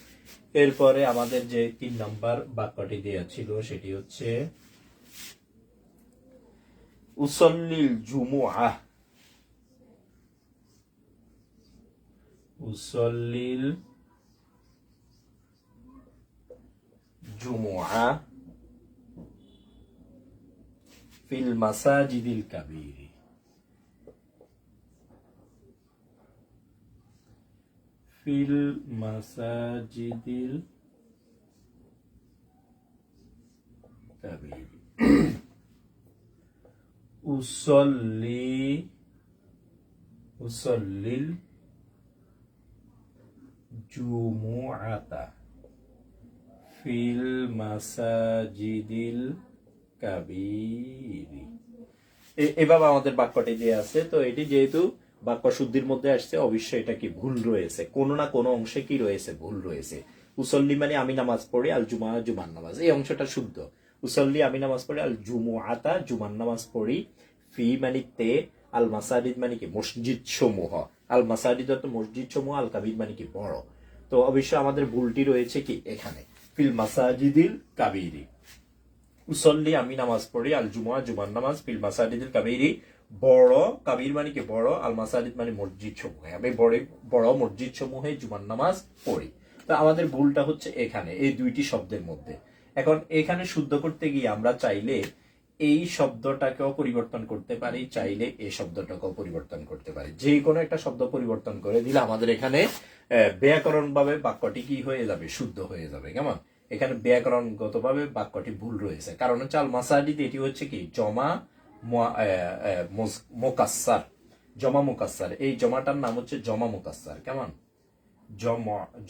এরপরে আমাদের যে 3 নম্বর বাক্যটি দেয়া ছিল সেটি হচ্ছে উসল্লিল জুমুআহ। উসল্লিল জুমুআহ ফিল মাসাজিদিল কাবীর। ফিল মাসাজিদিল কাবীর। উসল্লিল জুমুআতা ফিল মাসাজিদিল কাবীর। এভাবে আমাদের বাক্যটি দিয়ে আছে। তো এটি যেহেতু বাক্য শুদ্ধির মধ্যে আসছে, অবশ্যই এটা কি ভুল রয়েছে, কোনো না কোনো অংশে কি রয়েছে? ভুল রয়েছে। উসল্লি মানে আমি নামাজ পড়ি, আল জুমা জুমার নামাজ, এই অংশটা শুদ্ধ। উসল্লি আমি নামাজ পড়ি, আল জুমুআতা জুমার নামাজ পড়ি, ফি মানে তে, আল মাসাজিদ মানে কি মসজিদ সমূহ, আল মাসাজিদ অর্থ মসজিদ সমূহ, আল কাবির মানে কি বড়। তো অবশ্যই আমাদের ভুলটি রয়েছে কি এখানে, ফিল মাসাজিদিল কাবীরি। উসল্লি আমি নামাজ পড়ি, আল জুমা জুমার নামাজ, ফিল মাসাজিদিল কাবীরি বড়, কাবীর মানে কি বড়, আল মাসাজিদ মানে মসজিদ সমূহে, আমি বড় মসজিদ সমূহে জুমার নামাজ পড়ি। তো আমাদের ভুলটা হচ্ছে এখানে এই দুইটি শব্দের মধ্যে। এখন এখানে শুদ্ধ করতে গিয়ে আমরা চাইলে এই শব্দটাকেও পরিবর্তন করতে পারি, চাইলে এই শব্দটাকেও পরিবর্তন করতে পারি। যে কোনো একটা শব্দ পরিবর্তন করে দিলে আমাদের এখানে ব্যাকরণ ভাবে বাক্যটি কি হয়ে যাবে? শুদ্ধ হয়ে যাবে, কেমন? এখানে ব্যাকরণগত ভাবে বাক্যটি ভুল রয়েছে, কারণ হচ্ছে আল মাসাজিদ এটি হচ্ছে কি জমা মোকাস্সার, জমা মুকাস্সার। এই জমাটার নাম হচ্ছে জমা মুকাস্সার, কেমন?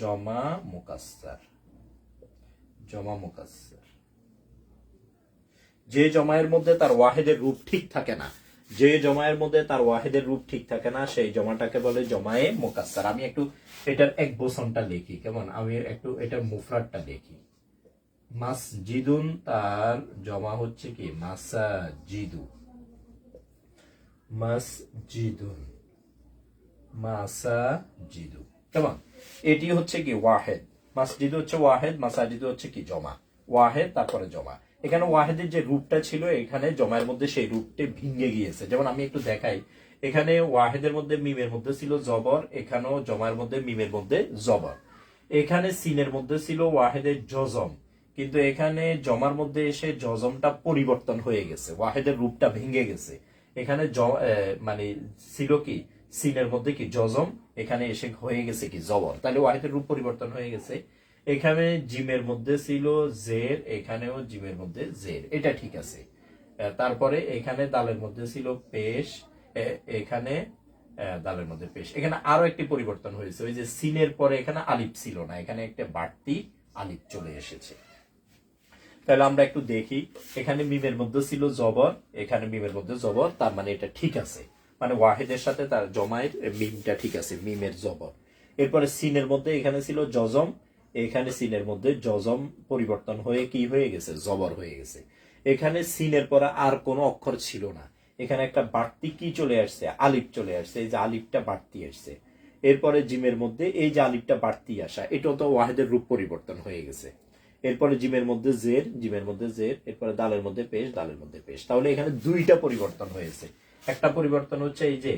জমা মুকাস্সার, জমা মুকাস্সার। যে জমায়ের মধ্যে তার ওয়াহেদের রূপ ঠিক থাকে না, যে জমায়ের মধ্যে তার ওয়াহেদের রূপ ঠিক থাকে না, সেই জমাটাকে বলে জমায়ে মুকাস্সার। আমি একটু এটার এক বচনটা লিখি, কেমন? আমি একটু এটার মুফরাদটা লিখি। মাসজিদুন তার জমা হচ্ছে কি মাসাজিদু, মাসজিদুন মাসাজিদু, কেমন? এটি হচ্ছে কি ওয়াহেদ, মাসজিদ হচ্ছে ওয়াহেদ, মাসাজিদু হচ্ছে কি জমা, ওয়াহেদ তারপরে জমা। এখানে ওয়াহেদের যে রূপটা ছিল এখানে জমায়ের মধ্যে সেই রূপটি ভেঙে গিয়েছে। যেমন আমি একটু দেখাই, এখানে ওয়াহেদের মধ্যে মিমের মধ্যে ছিল জবর, এখানেও জমায়ের মধ্যে মিমের মধ্যে জবর। এখানে সিনের মধ্যে ছিল ওয়াহেদের জজম, কিন্তু এখানে জমার মধ্যে এসে জজমটা পরিবর্তন হয়ে গেছে, ওয়াহেদের রূপটা ভেঙে গেছে। এখানে মানে ছিল কি সিনের মধ্যে কি জজম, এখানে এসে হয়ে গেছে কি জবর, তাহলে ওয়াহেদের রূপ পরিবর্তন হয়ে গেছে। এখানে জিমের মধ্যে ছিল জের, এখানেও জিমের মধ্যে জের, এটা ঠিক আছে। তারপরে এখানে দালের মধ্যে ছিল পেশ, এখানে দালের মধ্যে পেশ। এখানে আরো একটি পরিবর্তন হয়েছে, ওই যে সিনের পরে এখানে আলিফ ছিল না, এখানে একটা বাড়তি আলিফ চলে এসেছে। তাহলে আমরা একটু দেখি, এখানে মিমের মধ্যে ছিল জবর, এখানে মিমের মধ্যে জবর, তার মানে এটা ঠিক আছে, মানে ওয়াহিদের সাথে তার জমায়ের মিমটা ঠিক আছে, মিমের জবর। এরপরে সিনের মধ্যে এখানে ছিল জজম, এখানে সিনের মধ্যে জজম পরিবর্তন হয়ে কি হয়ে গেছে? জবর হয়ে গেছে। এখানে সিনের পরে আর কোনো অক্ষর ছিল না, এখানে একটা বাড়তি কি চলে আসছে, আলিফ চলে আসছে, এই যে আলিফটা বাড়তি আসছে। এরপরে জিমের মধ্যে এই যে আলিফটা বাড়তি আসা, এটাও তো ওয়াহেদের রূপ পরিবর্তন হয়ে গেছে। এরপরে জিমের মধ্যে জের, জিমের মধ্যে জের, এরপরে দালের মধ্যে পেশ, দালের মধ্যে পেশ। তাহলে এখানে দুইটা পরিবর্তন হয়েছে। একটা পরিবর্তন হচ্ছে এই যে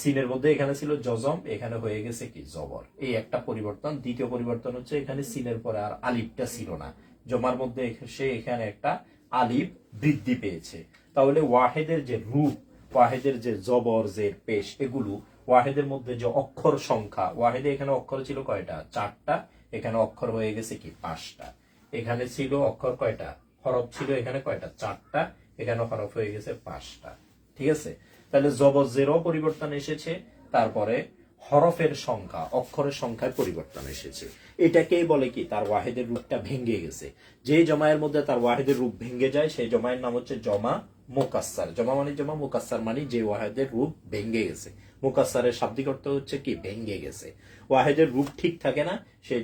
সিনের মধ্যে এখানে ছিল জজম, এখানে হয়ে গেছে কি জবর, এই একটা পরিবর্তন। দ্বিতীয় পরিবর্তন হচ্ছে এখানে সিনের পরে আর আলিফটা ছিল না, জমার মধ্যে সে এখানে একটা আলিফ বৃদ্ধি পেয়েছে। তাহলে ওয়াহেদের যে রূপ, ওয়াহেদের যে জবর, জের, পেশ, এগুলো ওয়াহেদের মধ্যে যে অক্ষর সংখ্যা, ওয়াহেদে এখানে অক্ষর ছিল কয়টা, 4টা, এখানে অক্ষর হয়ে গেছে কি 5টা। এখানে ছিল অক্ষর কয়টা, হরফ ছিল এখানে কয়টা, 4টা, এখানে হরফ হয়ে গেছে 5টা। ঠিক আছে, তাহলে জবর জেরও পরিবর্তন এসেছে, তারপরে হরফের সংখ্যা, অক্ষরের সংখ্যায় পরিবর্তন এসেছে। এটাকেই বলে কি, তার ওয়াহেদের রূপটা ভেঙে গেছে। যে জমায়ের মধ্যে তার ওয়াহেদের রূপ ভেঙে যায় সেই জমায়ের নাম হচ্ছে জমা মুকাসসার। জমা মানে জমা, মুকাসসার মানে যে ওয়াহেদের রূপ ভেঙে গেছে। মুকাসসারের শাব্দিক অর্থ হচ্ছে কি, ভেঙে গেছে। ওয়াহেদের রূপ ঠিক থাকে না, সেই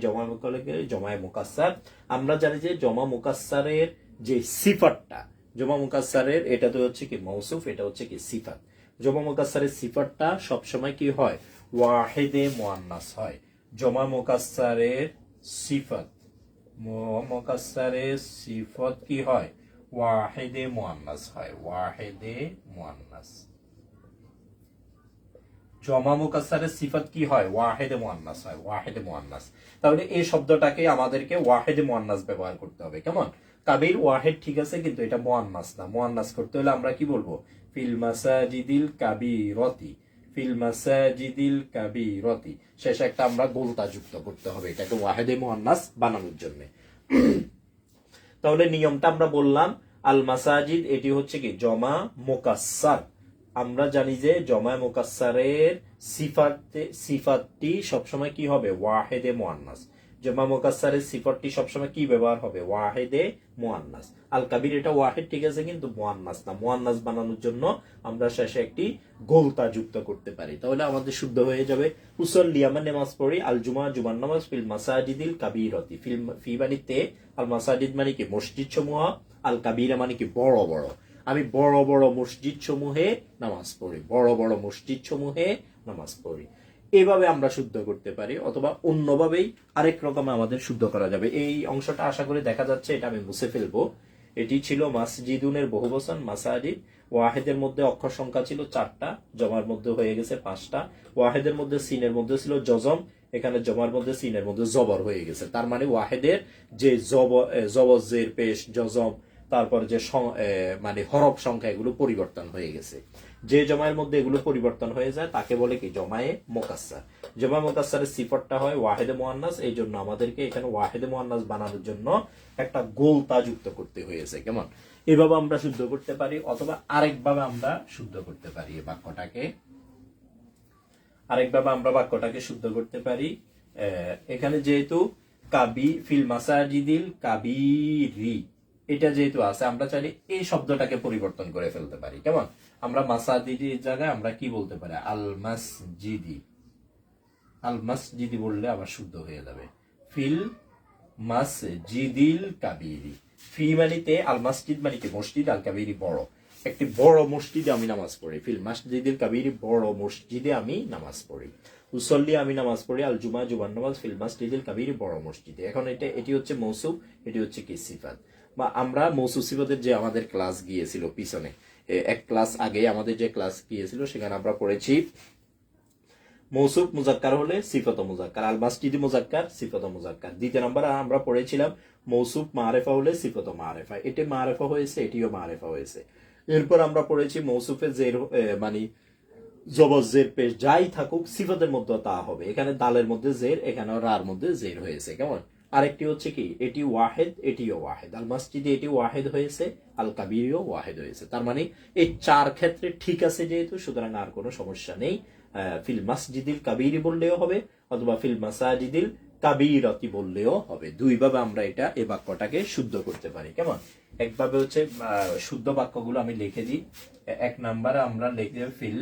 জমায়ে মুকাসসার। আমরা জানি যে জমা মুকাসসারের যে সিফাতটা, জমা মুকাসসারের এটা তো হচ্ছে কি মৌসুফ, এটা হচ্ছে কি সিফাত। জমা মুকাসসারের সিফাতটা সবসময় কি হয়, ওয়াহেদে মুআন্নাস হয়। জমা মুকাসসারের সিফাত, মুকাসসারের সিফাত কি হয়, ওয়াহেদে মুআন্নাস হয়, ওয়াহেদে মুআন্নাস। জমা মুকাসসারের সিফাত কি হয়, ওয়াহেদে মুআন্নাস হয়, ওয়াহেদে মুআন্নাস। তাহলে এই শব্দটাকে আমাদেরকে ওয়াহেদে মুআন্নাস ব্যবহার করতে হবে। কেমন, কাবির ওয়াহেদ ঠিক আছে, কিন্তু এটা মুআন্নাস না। মুআন্নাস করতে হলে আমরা কি বলবো, ফিল মাসাজিদিল কাবীরতি, ফিল মাসাজিদিল কাবীরতি, শেষে একটা আমরা গোলতা যুক্ত করতে হবে এটাকে ওয়াহেদে মুআন্নাস বানানোর জন্য। তাহলে নিয়মটা আমরা বললাম, আল মাসাজিদ এটি হচ্ছে কি জমা মুকাসসার। আমরা জানি যে জমা মুকাসসারের সিফাতটি সবসময় কি হবে, ওয়াহেদে মুআন্নাস। জমা মুকাসসারের সিফাতটি সবসময় কি ব্যবহার হবে, ওয়াহেদে মুআন্নাস। আল কাবির এটা ওয়াহেদ ঠিক আছে, কিন্তু মুআন্নাস না। মুআন্নাস বানানোর জন্য আমরা শেষে একটি গোলতা যুক্ত করতে পারি, তাহলে আমাদের শুদ্ধ হয়ে যাবে উসাল্লি, আমরা নামাজ পড়ি, আল জুমা জুমার নামাজ, ফিল মাসাজিদিল কাবীরতি, ফি মানে তে, আল মাসাজিদ মানে কি মসজিদ সমূহ, আল কাবীরা মানে কি বড় বড়। আমি বড় বড় মসজিদ সমূহে নামাজ পড়ি, বড় বড় মসজিদ সমূহে নামাজ পড়ি। এইভাবে আমরা শুদ্ধ করতে পারি, অথবা অন্যভাবেই আরেক রকম আমাদের শুদ্ধ করা যাবে। এই অংশটা আশা করি দেখা যাচ্ছে, এটা আমি মুছে ফেলবো। এটি ছিল মাসজিদুনের বহুবচন মাসাজিদ। ওয়াহেদের মধ্যে অক্ষর সংখ্যা ছিল 4টা, জমার মধ্যে হয়ে গেছে 5টা। ওয়াহেদের মধ্যে সিনের মধ্যে ছিল জজম, এখানে জমার মধ্যে সিনের মধ্যে জবর হয়ে গেছে। তার মানে ওয়াহেদের যে জবর, জের, পেশ, জজম, তারপর যে মানে হরফ সংখ্যা, এগুলো পরিবর্তন হয়ে গেছে। যে জমায়ের মধ্যে এগুলো পরিবর্তন হয়ে যায় তাকে বলে কি, জমায়ে মুকাসসার। জমা মুকাসসারের সিফাতটা হয় ওয়াহেদে মুআন্নাস, এই জন্য আমাদেরকে এখানে ওয়াহেদে মুআন্নাস বানানোর জন্য একটা গোলতা যুক্ত করতে হয়েছে। কেমন, এভাবে আমরা শুদ্ধ করতে পারি, অথবা আরেকভাবে আমরা শুদ্ধ করতে পারি এই বাক্যটাকে। আরেকভাবে আমরা বাক্যটাকে শুদ্ধ করতে পারি। এখানে যেহেতু কাবি ফিল মাসাজিদিল কাবীরি এটা যেহেতু আছে, আমরা চাইলে এই শব্দটাকে পরিবর্তন করে ফেলতে পারি। কেমন, আমরা মাসাজিদির জায়গায় আমরা কি বলতে পারি, আল মাসজিদি। আল মাসজিদি বললে আবার শুদ্ধ হয়ে যাবে, ফিল মাসজিদিল কাবীরি। ফি মানিতে, আল মাসজিদ মানে কি মসজিদ, আল কাবীরি বড়। একটি বড় মসজিদে আমি নামাজ পড়ি, ফিল মাসজিদিল কাবীরি বড় মসজিদে আমি নামাজ পড়ি। উসল্লি আমি নামাজ পড়ি, আল জুমা জুমার নামাজ, ফিল মাসজিদিল কাবীরি বড় মসজিদে। এখন এটি হচ্ছে মৌসুফ, এটি হচ্ছে কি সিফাত। বা আমরা মৌসুফ সিফাতের যে আমাদের ক্লাস গিয়েছিল পিছনে, এক ক্লাস আগে আমাদের যে ক্লাস গিয়েছিল, সেখানে আমরা পড়েছি মৌসুফ মুজাক্কার হলে সিফাত মুজাক্কার, আল মাসজিদ মুজাক্কার, সিফাত মুজাক্কার। দ্বিতীয় নম্বর আমরা পড়েছিলাম মৌসুফ মারেফা হলে সিফাত মারেফা, এটি মারেফা হয়েছে, এটিও মারেফা হয়েছে। এরপর আমরা পড়েছি মৌসুফে জের মানে জবর, জের, পেশ যাই থাকুক সিফাতের মধ্যে তা হবে। এখানে দালের মধ্যে জের, এখানে রার মধ্যে জের হয়েছে। কেমন, আরেকটি হচ্ছে কি, এটি ওয়াহেদ, এটিও ওয়াহেদ। আল মাসজিদে এটি ওয়াহেদ হয়েছে, আল কাবীরিও ওয়াহেদ হয়েছে। তার মানে এই 4 ক্ষেত্রে ঠিক আছে যেহেতু, সুতরাং আর কোনো সমস্যা নেই। ফিল মাসজিদিল কাবীরি বললেও হবে, অথবা ফিল মাসাজিদিল কাবীরতি বললেও হবে। দুইভাবে আমরা এই বাক্যটাকে শুদ্ধ করতে পারি। কেমন, একভাবে হচ্ছে শুদ্ধ বাক্যগুলো আমি লিখে দিই। 1 নম্বরে আমরা লিখে ফিল,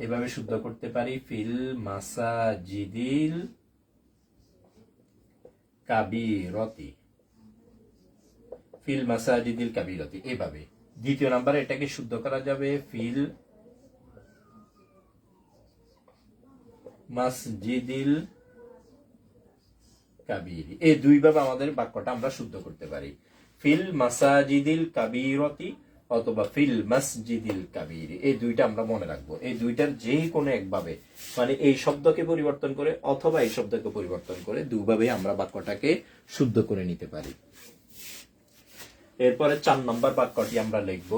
এভাবে শুদ্ধ করতে পারি, ফিল মাসাজিদিল কাবীরতি, ফিল মাসাজিদিল কাবীরতি। এভাবে দ্বিতীয় নাম্বারে এটাকে শুদ্ধ করা যাবে ফিল মাসজিদিল কাবির। এই দুইভাবে আমাদের বাক্যটা আমরা শুদ্ধ করতে পারি, ফিল মাসাজিদিল কাবিরতি অথবা ফিল মসজিদিল কাবির। এই দুইটা আমরা মনে রাখবো, এই দুইটার যে কোনো একভাবে, মানে এই শব্দকে পরিবর্তন করে অথবা এই শব্দকে পরিবর্তন করে দুভাবে আমরা বাক্যটাকে শুদ্ধ করে নিতে পারি। এরপরে 4 নম্বর বাক্যটি আমরা লিখব।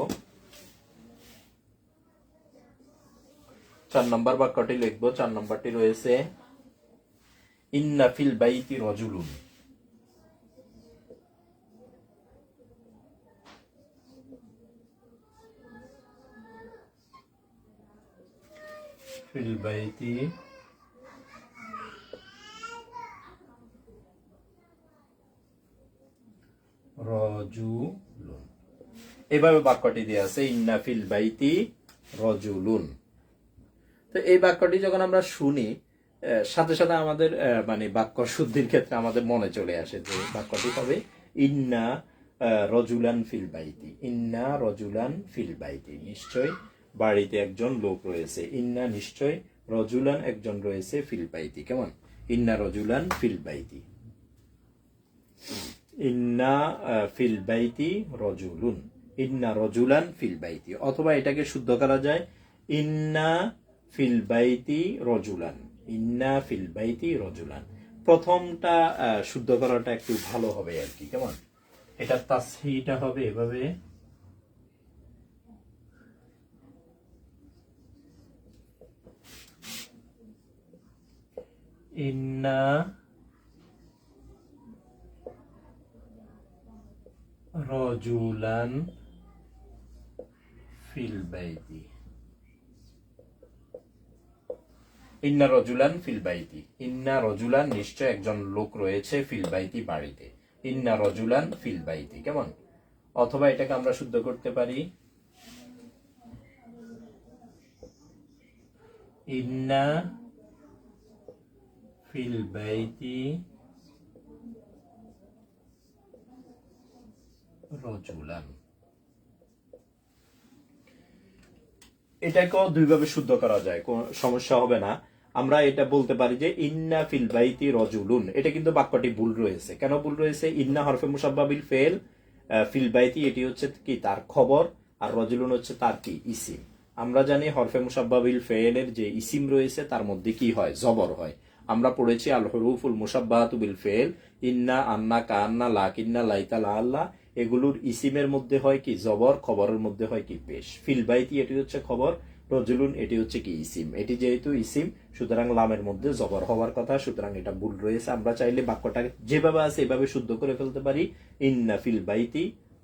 4 নম্বর বাক্যটি লিখব। 4 নম্বরটি রয়েছে ইন্না ফিল বাইতি রজুলুন। ফিল বাইতি রজুলুন, এভাবে বাক্যটি দেয়া আছে ইন্না ফিল বাইতি রজুলুন। তো এই বাক্যটি যখন আমরা শুনি সাথে সাথে আমাদের মানে বাক্য শুদ্ধির ক্ষেত্রে আমাদের মনে চলে আসে যে বাক্যটি হবে ইন্না রজুলান ফিল বাইতি। ইন্না রজুলান ফিল বাইতি, নিশ্চয় বাড়িতে একজন লোক রয়েছে। ইন্না নিশ্চয়, রজুলান একজন রয়েছে, ফিল বাইতি কেমন, ইন্না রজুলান ফিল বাইতি। ইন্না ফিল বাইতি রজুলুন, ইন্না রজুলান ফিল বাইতি। অথবা এটাকে শুদ্ধ করা যায় ইন্না ফিল বাইতি রজুলান, ইন্না ফিল বাইতি রজুলান। প্রথমটা শুদ্ধ করাটা একটু ভালো হবে আর কি, কেমন, এটা তাসহিহটা হবে এভাবে ইন্না রজুলান ফিল বাইতি। ইন্না রজুলান ফিল বাইতি, ইন্না রজুলান নিশ্চয় একজন লোক রয়েছে, ফিল বাইতি বাড়িতে, ইন্না রজুলান ফিল বাইতি কেমন। অথবা এটাকে আমরা শুদ্ধ করতে পারি ইন্না ফিল বাইতি রজুলান। এটাকেও দুইভাবে শুদ্ধ করা যায়, কোন সমস্যা হবে না। আমরা এটা বলতে পারি যে ইন্না ফিল বাইতি রজুলুন। এটা কিন্তু বাক্যটি ভুল রয়েছে। কেন ভুল রয়েছে? ইন্না হরফে মুসাব্বা বিল ফেল, ফিল বাইতি এটি হচ্ছে কি তার খবর, আর রজুলুন হচ্ছে তার কি ইসিম। আমরা জানি হরফে মুসাব্বা বিল ফেলের যে ইসিম রয়েছে তার মধ্যে কি হয়, জবর হয়। আমরা পড়েছি আল হুরুফুল মুসাব্বাহাতু বিল ফেল, ইন্না, আন্না, কান্না, লাকিন্না, লাইতা, লা আল্লাহ, এগুলোর ইসিমের মধ্যে হয় কি জবর, খবরের মধ্যে হয় কি পেশ। ফিল বাইতি এটি হচ্ছে খবর, রজুলুন এটি হচ্ছে কি ইসিম। এটি যেহেতু ইসিম সুতরাং লামের মধ্যে জবর হওয়ার কথা, সুতরাং এটা ভুল রয়েছে। আমরা চাইলে বাক্যটা যেভাবে আছে এভাবে শুদ্ধ করে ফেলতে পারি ইন্না ফিল বাইতি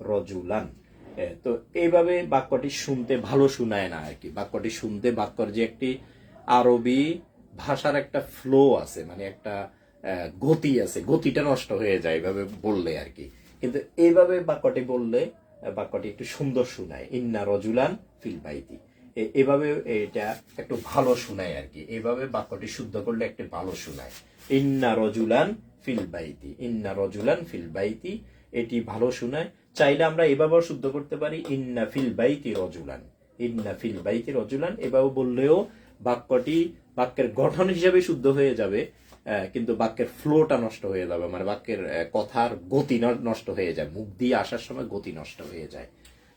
রজুলান। তো এইভাবে বাক্যটি শুনতে ভালো শোনায় না আর কি। বাক্যটি শুনতে বাক্যর যে একটি আরবি ভাষার একটা ফ্লো আছে, মানে একটা গতি আছে, গতিটা নষ্ট হয়ে যায় এভাবে বললে আর কি। কিন্তু এইভাবে বাক্যটি বললে বাক্যটি একটু সুন্দর শোনায়, ইন্না রজুলান ফিল বাইতি। এভাবে এটা একটু ভালো শোনায় আর কি। এইভাবে বাক্যটি শুদ্ধ করলে একটু ভালো শোনায়, ইন্না রজুলান ফিল বাইতি, ইন্না রজুলান ফিল বাইতি, এটি ভালো শোনায়। চাইলে আমরা এভাবেও শুদ্ধ করতে পারি ইন্না ফিল বাইতি রজুলান, ইন্না ফিল বাইতি রজুলান। এভাবে বললেও বাক্যটি বাক্যের গঠন হিসেবে শুদ্ধ হয়ে যাবে, কিন্তু বাক্যের ফ্লোটা নষ্ট হয়ে যাবে, মানে বাক্যের কথার গতি নষ্ট হয়ে যায়, মুখ দিয়ে আসার সময় গতি নষ্ট হয়ে যায়।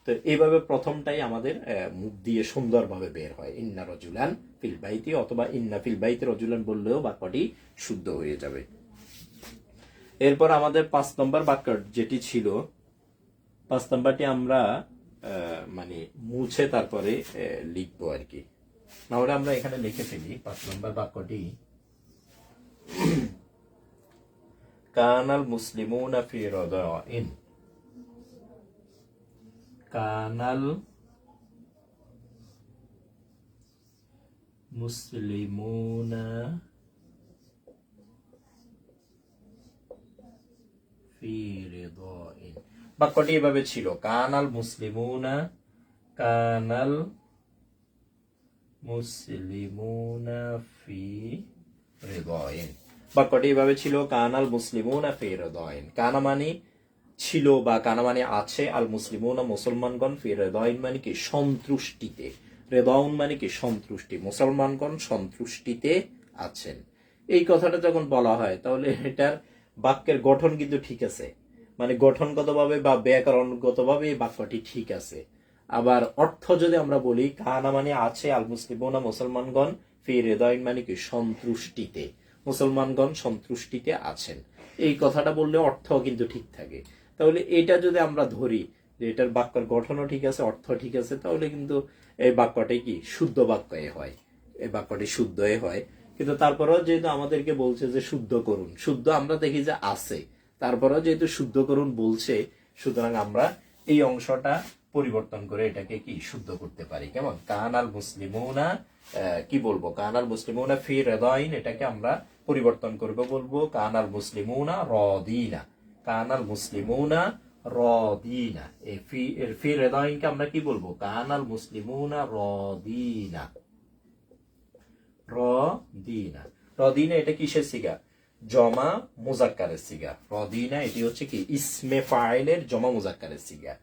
তো এইভাবে প্রথমটাই আমাদের মুখ দিয়ে সুন্দরভাবে বের হয়, ইন্না রজুলান ফিল বাইতি, অথবা ইন্না ফিল বাইতি রজুলান বললেও বাক্যটি শুদ্ধ হয়ে যাবে। এরপর আমাদের 5 নম্বর বাক্য যেটি ছিল, 5 নম্বরটি আমরা মানে মুছে তারপরে লিখবো আর কি। নাহলে আমরা এখানে লিখে ফেলি 5 নম্বর বাক্যটি, কানাল মুসলিমুনা ফি রাদাইন, কানাল মুসলিমুনা ফি রাদাইন। বাক্যটি এভাবে ছিল, কানাল মুসলিমুনা, কানাল মুসলিমুনা ফি রাদাইন। বাক্যটি এভাবে ছিল, কানাল মুসলিমুনা ফি রাদাইন। কানা মানে ছিল বা কানা মানে আছে, আল মুসলিমুনা মুসলমানগণ, ফি রেদাইন মানে কি সন্তুষ্টিতে, রেদাউন মানে কি সন্তুষ্টি, মুসলমানগণ সন্তুষ্টিতে আছেন। এই কথাটা যখন বলা হয় তাহলে এটার বাক্যের গঠন কিন্তু ঠিক আছে, মানে গঠনগতভাবে বা ব্যাকরণগতভাবে এই বাক্যটি ঠিক আছে। আবার অর্থ যদি আমরা বলি, কানা মানে আছে, আল মুসলিমুনা মুসলমানগণ, ফি রেদাইন মানে কি সন্তুষ্টিতে, মুসলমানগণ সন্তুষ্টিতে আছেন। এই কথাটা বললে অর্থ কিন্তু ঠিক থাকে। তাহলে এটা যদি আমরা ধরি যে এটার বাক্যের গঠনও ঠিক আছে, অর্থ ঠিক আছে, তাহলে কিন্তু এই বাক্যটি কি শুদ্ধ বাক্য হয়, এই বাক্যটি শুদ্ধ হয়। কিন্তু তারপরেও যেহেতু আমাদেরকে বলছে যে শুদ্ধ করুন, শুদ্ধ আমরা দেখি যে আছে, তারপরেও যেহেতু শুদ্ধ করুন বলছে, সুতরাং আমরা এই অংশটা পরিবর্তন করে এটাকে কি শুদ্ধ করতে পারি। কেমন, কানাল মুসলিমুনা, কি বলবো, কানাল মুসলিমুনা ফি রেদাইন, এটাকে আমরা পরিবর্তন করবো, বলবো কানাল মুসলিমুনা রদিনা, কানাল মুসলিমুনা রদিনা। এই ফি রেদাইনকে আমরা কি বলবো, কানাল মুসলিমুনা রদিনা, রদিনা। রদিনা এটা কিসের সিগা, জমা মুজাক্কারের সিগা। রদিনা এটি হচ্ছে কি ইসমে ফাইলের জমা মুজাক্কারের সিগা।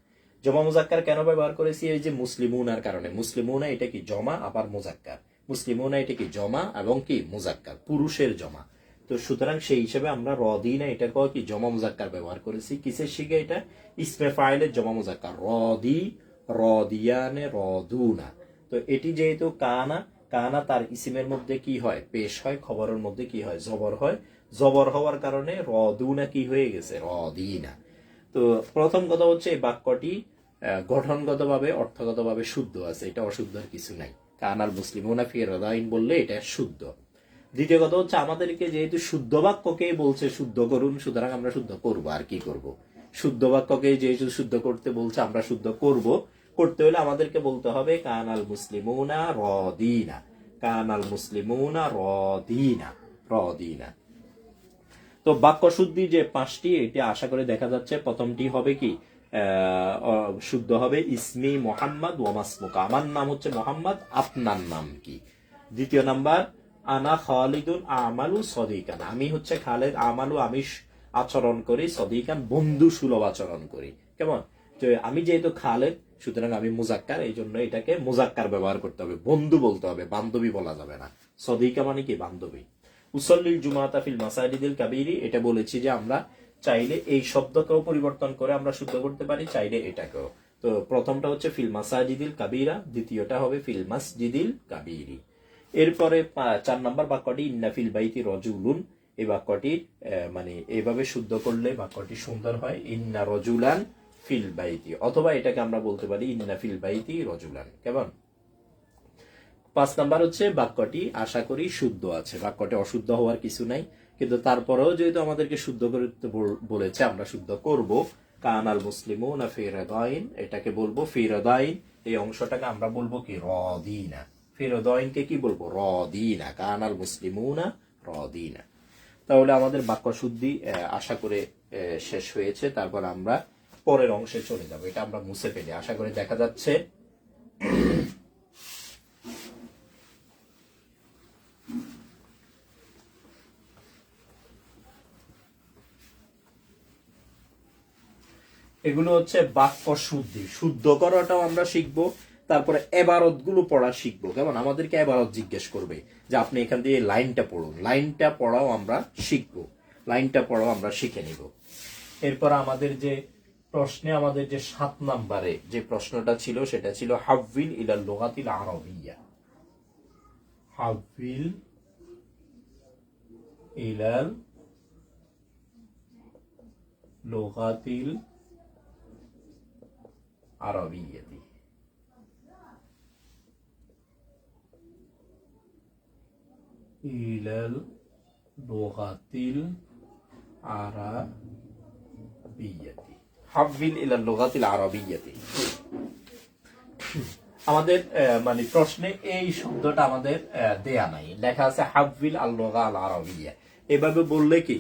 জমা মুজাক্কার কেন ব্যবহার করেছি, এই যে মুসলিমুনার কারণে। মুসলিমুনা এটা কি জমা, আবার মুজাক্কার। মুসলিমুনা এটা কি জমা এবং কি মুজাক্কার, পুরুষের জমা। তো সুতরাং সেই হিসেবে আমরা রদিনা এটা কি জমা মুজাক্কার ব্যবহার করেছি। কিসের সিগা এটা, ইসমে ফাইলের জমা মুজাক্কার। রদি, রদিয়ানে, রদুনা। তো এটি যেহেতু কানা, কানা তার ইসিমের মধ্যে কি হয়, পেশ হয়, খবরের মধ্যে কি হয়, জবর হয়। জবর হওয়ার কারণে রদুনা কি হয়ে গেছে, রদিনা। তো প্রথম কথা হচ্ছে এই বাক্যটি গঠনগতভাবে অর্থগতভাবে শুদ্ধ আছে, এটা অশুদ্ধের কিছু নাই। কানাল মুসলিমুনা ফি রাদাইন বললে এটা শুদ্ধ। দ্বিতীয় কথা হচ্ছে আমাদেরকে যেহেতু শুদ্ধ বাক্যকে বলছে শুদ্ধ করুন, সুতরাং আমরা শুদ্ধ করব। আর কি করব, শুদ্ধ বাক্যকে যেহেতু শুদ্ধ করতে বলছে আমরা শুদ্ধ করব। করতে হলে আমাদেরকে বলতে হবে কানাল মুসলিমুনা রদিনা, কানাল মুসলিমুনা রদিনা, রদিনা। তো বাক্য শুদ্ধি যে 5টি, এটি আশা করে দেখা যাচ্ছে। প্রথমটি হবে কি, শুদ্ধ হবে ইসমি মোহাম্মদ ওয়ামাসমুকা, আমার নাম হচ্ছে মোহাম্মদ, আপনার নাম কি। দ্বিতীয় নাম্বার, আনা খালিদুন আমালু সদিকান, আমি হচ্ছে খালেদ, আমালু আমি আচরণ করি, সদিকান বন্ধু সুলভ আচরণ করি। কেমন, আমি যেহেতু খালেদ, সুতরাং আমি মুজাক্কার, এই জন্য এটাকে মুজাক্কার ব্যবহার করতে হবে, বন্ধু বলতে হবে, বান্ধবী বলা যাবে না। সদিকা মানে কি বান্ধবী। উসল্লিল জুমাতা ফিল মাসাজিদিল কাবিরি, এটা বলেছি যে আমরা চাইলে এই শব্দকেও পরিবর্তন করে আমরা শুদ্ধ করতে পারি, চাইলে এটাকেও। তো প্রথমটা হচ্ছে ফিল মাসাজিদিল কাবিরা, দ্বিতীয়টা হবে ফিল মাসজিদিল কাবিরি। এরপরে 4 নম্বর বাক্যটি ইন্না ফিল বাইতি রজুলুন, এই বাক্যটি মানে এইভাবে শুদ্ধ করলে বাক্যটি সুন্দর হয়, ইন্না রজুলান ফিল বাইতি, অথবা এটাকে আমরা বলতে পারি ইন্না ফিল বাইতি রজুলান। কেমন, 5 নাম্বার হচ্ছে বাক্যটি আশা করি শুদ্ধ আছে, বাক্যটি অশুদ্ধ হওয়ার কিছু নাই, কিন্তু তারপরেও যেহেতু আমাদেরকে শুদ্ধ করতে বলেছে আমরা শুদ্ধ করব। কানাল মুসলিমুনা ফি রাদাইন, এটাকে বলবো ফি রাদাইন, এই অংশটাকে আমরা বলবো কি রদিনা। ফি রাদাইনকে কি বলবো, রদিনা, কানাল মুসলিমুনা রদিনা। তাহলে আমাদের বাক্য শুদ্ধি আশা করে শেষ হয়েছে। তারপর আমরা পরের অংশে চলে যাব, এটা আমরা মুছে ফেলি, আশা করে দেখা যাচ্ছে। এগুলো হচ্ছে বাক্য শুদ্ধি, শুদ্ধ করাটাও আমরা শিখবো। তারপরে এবারত গুলো পড়া শিখবো। কেমন, আমাদেরকে এবারত জিজ্ঞেস করবে যে আপনি এখান দিয়ে লাইনটা পড়ুন, লাইনটা পড়াও আমরা শিখবো, লাইনটা পড়াও আমরা শিখে নিব। এরপর আমাদের যে প্রশ্নে, আমাদের যে 7 নম্বরে যে প্রশ্নটা ছিল সেটা ছিল হাউইল ইলাল লুগাতিল আরাবিয়্যা, হাউইল ইলাল লুগাতিল আরাবিয়্যাতি। ইলাল লুগাতিল আরাবিয়্যাতি, হাউইল ইলাল লুগাতিল আরাবিয়্যাতি। আমাদের মানে প্রশ্নে এই শব্দটা আমাদের দেয়া নাই, লেখা আছে হাউইল আল লুগা আল আরাবিয়্যা। এভাবে বললে কি,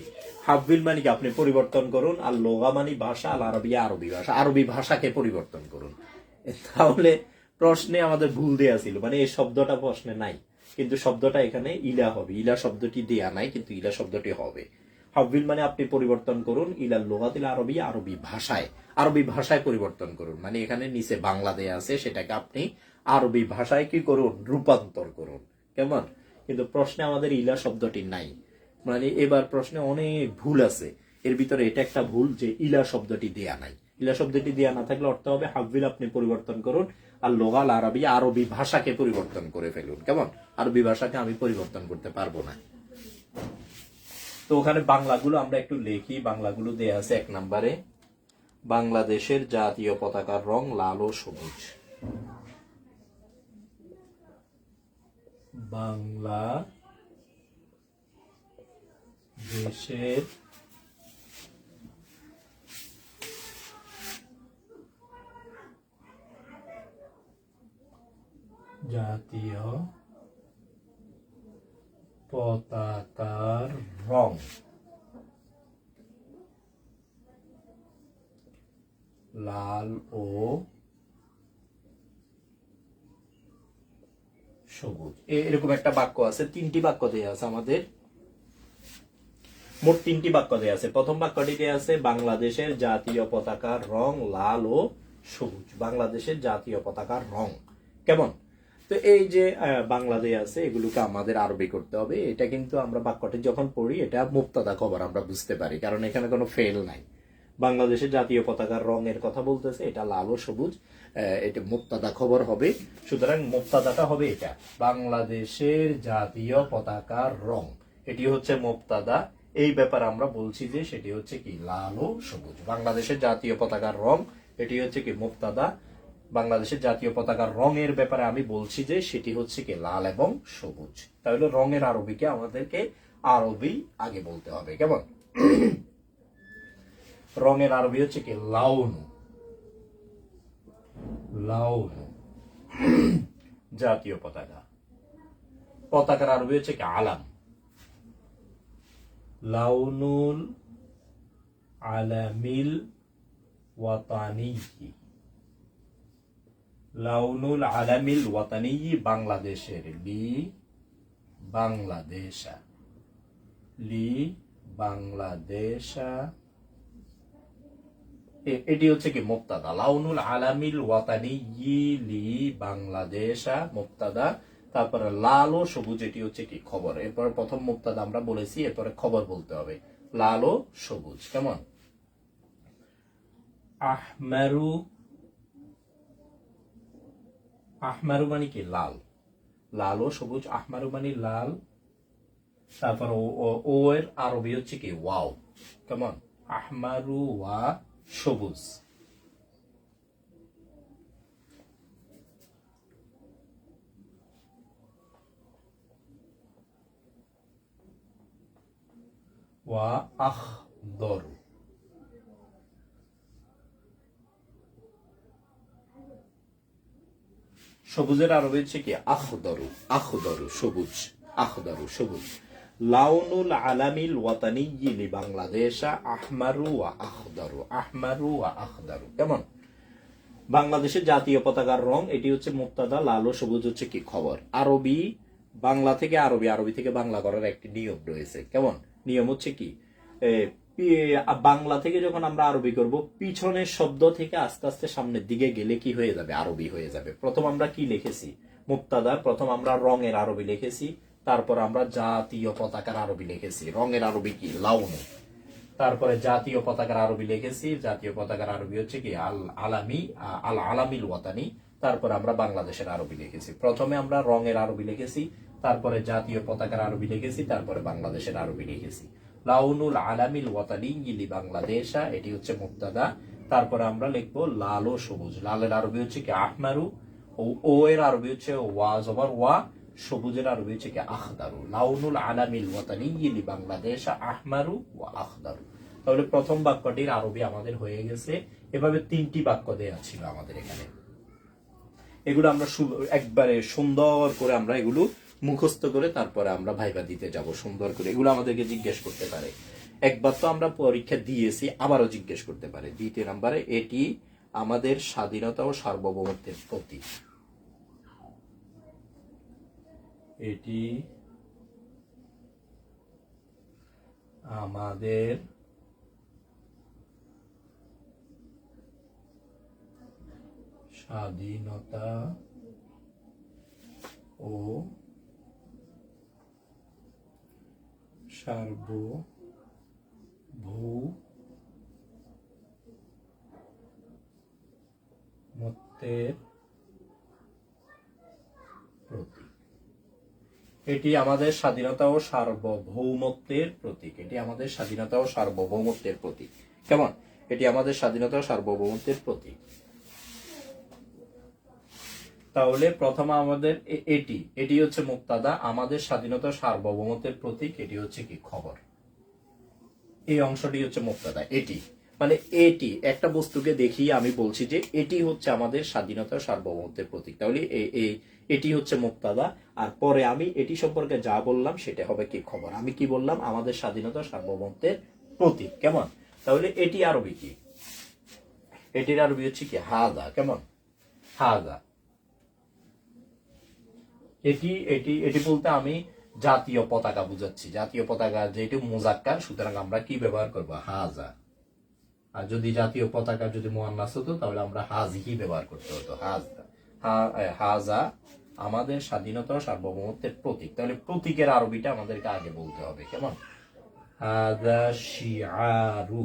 হাউইল মানে কি আপনি পরিবর্তন করুন, আর লুগা মানে ভাষা, আল আরাবিয়্যা আরবি ভাষা, আরবি ভাষাকে পরিবর্তন করুন। তাহলে প্রশ্নে আমাদের ভুল দেয়া ছিল, মানে এই শব্দটা প্রশ্নে নাই, কিন্তু শব্দটা এখানে ইলা হবে। ইলা শব্দটি দেয়া নাই, কিন্তু ইলা শব্দটি হবে। হাউবিল মানে আপনি পরিবর্তন করুন ইলাল লুগাতিল আরবি, আরবি ভাষায় পরিবর্তন করুন। মানে এখানে নিচে বাংলা দেয়া আছে, সেটাকে আপনি আরবি ভাষায় কি করুন, রূপান্তর করুন। কেমন? কিন্তু প্রশ্নে আমাদের ইলা শব্দটি নাই। মানে এবার প্রশ্নে অনেক ভুল আছে, এর ভিতরে এটা একটা ভুল যে ইলা শব্দটি দেয়া নাই। ইলা শব্দটি দেয়া না থাকলে অর্থ হবে হাউবিল আপনি পরিবর্তন করুন, আর লোগাল আরবি, আরবি ভাষাকে পরিবর্তন করে ফেলুন। কেমন? আরবি ভাষাকে আমি পরিবর্তন করতে পারবো না। তো ওখানে বাংলাগুলো আমরা একটু লিখি। বাংলাগুলো দেয়া আছে 1 নম্বরে, বাংলাদেশের জাতীয় পতাকার রং লাল ও সবুজ। বাংলাদেশের জাতীয় পতাকার রং লাল ও সবুজ। এরকম একটা বাক্য আছে, 3টি বাক্য দেয়া আছে আমাদের, মোট 3টি বাক্য দেয়া আছে। প্রথম বাক্যটি দেয়া আছে বাংলাদেশের জাতীয় পতাকার রং লাল ও সবুজ। বাংলাদেশের জাতীয় পতাকার রং কেমন? তো এই যে বাংলা দেয়া আছে, এগুলোকে আমাদের আরবি করতে হবে। এটা কিন্তু আমরা বাক্যটি যখন পড়ি, এটা মুবতাদা খবর আমরা বুঝতে পারি, কারণ এখানে কোনো ফেল নাই। বাংলাদেশের জাতীয় পতাকার রঙের কথা বলতেছে, এটা লাল ও সবুজ, এটা মুবতাদা খবর হবে। সুতরাং মুবতাদাটা হবে এটা, বাংলাদেশের জাতীয় পতাকার রং, এটি হচ্ছে মুবতাদা। এই ব্যাপারে আমরা বলছি যে সেটি হচ্ছে কি লাল ও সবুজ। বাংলাদেশের জাতীয় পতাকার রং, এটি হচ্ছে কি মুবতাদা। বাংলাদেশের জাতীয় পতাকার রঙের ব্যাপারে আমি বলছি যে সেটি হচ্ছে কি লাল এবং সবুজ। তাহলে রঙের আরবিকে আমাদেরকে আরবি আগে বলতে হবে। কেমন? রঙের আরবি হচ্ছে কি লাউনু, লাউনু জাতীয় পতাকা। পতাকার আরবি হচ্ছে কি আলাম, লাউনুল আলামিল ওয়াতানি, লাউনুল আলামিল ওয়াতানি বাংলাদেশের, বাংলাদেশা, বাংলাদেশা, এটি হচ্ছে কি মুবতাদা। লাউনুল আলামিল ওয়াতানি বাংলাদেশা মুবতাদা। তারপরে লাল ও সবুজ, এটি হচ্ছে কি খবর। এরপরে প্রথম মুবতাদা আমরা বলেছি, এরপরে খবর বলতে হবে লাল ও সবুজ। কেমন? আহমারু, আহমারু মানে কি লাল, লাল ও সবুজ। আহমারু মানে লাল। তারপর ও এর আরবি হচ্ছে কি ওয়াও। কেমন? আহমারু ওয়া সবুজ। ওয়া আখদরু, সবুজের আরবি হচ্ছে কি আখদরু, আখদরু সবুজ, আখদরু সবুজ। লাউনুল আলামিল ওয়াতানি বাংলাদেশা আহমারু ওয়া আখদরু, আহমারু ওয়া আখদরু। কেমন? বাংলাদেশের জাতীয় পতাকার রং, এটি হচ্ছে মুবতাদা, লাল ও সবুজ হচ্ছে কি খবর। আরবি, বাংলা থেকে আরবি, আরবি থেকে বাংলা করার একটি নিয়ম রয়েছে। কেমন? নিয়ম হচ্ছে কি, বাংলা থেকে যখন আমরা আরবি করব, পিছনের শব্দ থেকে আস্তে আস্তে সামনের দিকে গেলে কি হয়ে যাবে, আরবি হয়ে যাবে। প্রথম আমরা কি লিখেছি মুবতাদার, প্রথম আমরা রঙের আরবি লিখেছি, তারপর আমরা জাতীয় পতাকার আরবি লিখেছি। রঙের আরবি কি লাউনু, তারপরে জাতীয় পতাকার আরবি লিখেছি, জাতীয় পতাকার আরবি হচ্ছে কি আল আলামি, আল আলামিল ওয়াতানি। তারপর আমরা বাংলাদেশের আরবি লিখেছি। প্রথমে আমরা রঙের আরবি লিখেছি, তারপরে জাতীয় পতাকার আরবি লিখেছি, তারপরে বাংলাদেশের আরবি লিখেছি। লাউনুল আলামিল ওয়াতানি বাংলাদেশা, এটি হচ্ছে মুবতাদা। তারপরে আমরা লিখবো লাল ও সবুজ। লালের আরবি হচ্ছে কি আহমারু, ও এর আরবি হচ্ছে ওয়া জবর ওয়া, সবুজের আরবি হচ্ছে কি আখদারু। লাউনুল আলামিল ওয়াতানি বাংলাদেশা আহমারু ওয়া আখদারু। তাহলে প্রথম বাক্যটির আরবি আমাদের হয়ে গেছে। এভাবে 3টি বাক্য দেয়া ছিল আমাদের এখানে। এগুলো আমরা একবারে সুন্দর করে আমরা এগুলো মুখস্থ করে তারপরে আমরা ভাইবা দিতে যাব সুন্দর করে। এগুলো আমাদেরকে জিজ্ঞেস করতে পারে। একবার তো আমরা পরীক্ষা দিয়েছি, আবারও জিজ্ঞেস করতে পারে। 2 নম্বরে, এটি আমাদের স্বাধীনতা ও সার্বভৌমত্বের প্রতীক। এটি আমাদের স্বাধীনতা ও সার্বভৌমত্বের প্রতীক। এটি আমাদের স্বাধীনতা ও সার্বভৌমত্বের প্রতীক। এটি আমাদের স্বাধীনতা ও সার্বভৌমত্বের প্রতীক। কেমন? এটি আমাদের স্বাধীনতা ও সার্বভৌমত্বের প্রতীক। তাহলে প্রথমে আমাদের এটি হচ্ছে মুক্তাদা, আমাদের স্বাধীনতা ও সার্বভৌমত্বের প্রতীক। এটি হচ্ছে কি? খবর। এই অংশটি হচ্ছে মুক্তাদা। এটি মানে এটি একটা বস্তুকে দেখিয়ে আমি বলছি যে এটি হচ্ছে আমাদের স্বাধীনতা ও সার্বভৌমত্বের প্রতীক। তাহলে এটি হচ্ছে মুক্তাদা, আর পরে আমি এটি সম্পর্কে যা বললাম সেটা হবে কি? খবর। আমি কি বললাম? আমাদের স্বাধীনতা ও সার্বভৌমত্বের প্রতীক। কেমন? তাহলে এটি আরবি কি? এটির আরবি হচ্ছে কি? হাদা। কেমন? হাদা। এটি এটি এটি বলতে আমি জাতীয় পতাকা বুঝাচ্ছি। জাতীয় পতাকা যেহেতু মুজাক্কার, সুতরাং আমরা কি ব্যবহার করব? হাজা। আর যদি জাতীয় পতাকা যদি মুয়ান্নাস হতো তাহলে আমরা হাজিহি ব্যবহার করতে হতো। হাজা আমাদের স্বাধীনতা ও সার্বভৌমত্বের প্রতীক। তাহলে প্রতীকের আরবিটা আমাদেরকে আগে বলতে হবে। কেমন? হাদা শিআরু।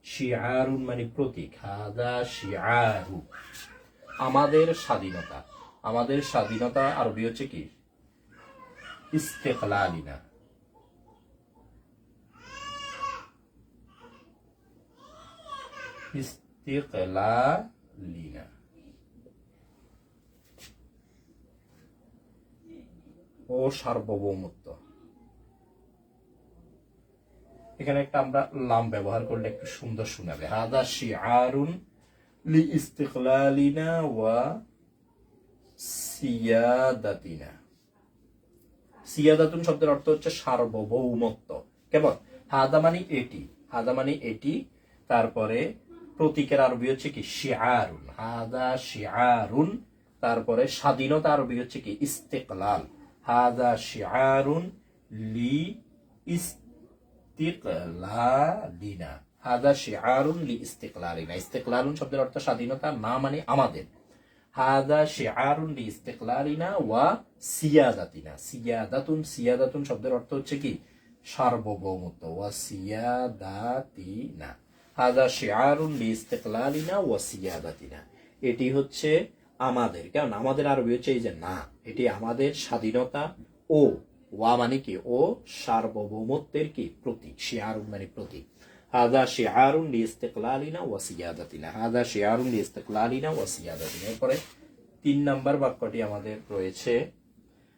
শিআরুন মানে প্রতীক। হাদা শিআরু আমাদের স্বাধীনতা। আমাদের স্বাধীনতা আরবি হচ্ছে কি? ইস্তেকলালিনা। ইস্তেকলালিনা ও সার্বভৌমত্ব। এখানে একটা আমরা লাম ব্যবহার করলে একটু সুন্দর শোনাবে। হাদা শিআরুন লি ইস্তিকলালিনা ওয়া সিয়াদাতিনা। সিয়াদাতুন শব্দের অর্থ হচ্ছে সার্বভৌমত্ব। কেমন? হাদা মানে এটি। হাদা মানে এটি। তারপরে প্রতীকের আরবি হচ্ছে কি? শিআরুন। হাদা শিআরুন। তারপরে স্বাধীনতা আরবি হচ্ছে কি? ইস্তেকলাল। হাদা শিআরুন লি ইস্তিকলালিনা। হাদা শিআরুন লি ইস্তিকলালিনা। ইস্তিকলালুন শব্দের অর্থ স্বাধীনতা, না মানে আমাদের। হাদা শিআরুন লি ইস্তিকলালিনা ওয়া সিয়াদাতিনা। সিয়াদাতুন। সিয়াদাতুন শব্দের অর্থ হচ্ছে কি? সার্বভৌমত্ব। ওয়া সিয়াদাতিনা। হাদা শিআরুন লি ইস্তিকলালিনা ওয়া সিয়াদাতিনা। এটি হচ্ছে আমাদের। কেমন? আমাদের আরবি হচ্ছে এই যে না, এটি আমাদের স্বাধীনতা ও ওয়া মানে কি? ও সার্বভৌমত্বের কি? প্রতীক। শিআরুন মানে প্রতীক। হাদা শিআরুন লি ইস্তিকলালিনা ওয়া সিয়াদাতিনা। হাদা শিআরুন লি ইস্তিকলালিনা ওয়া সিয়াদাতিনা। এরপরে 3 নম্বর বাক্যটি আমাদের রয়েছে,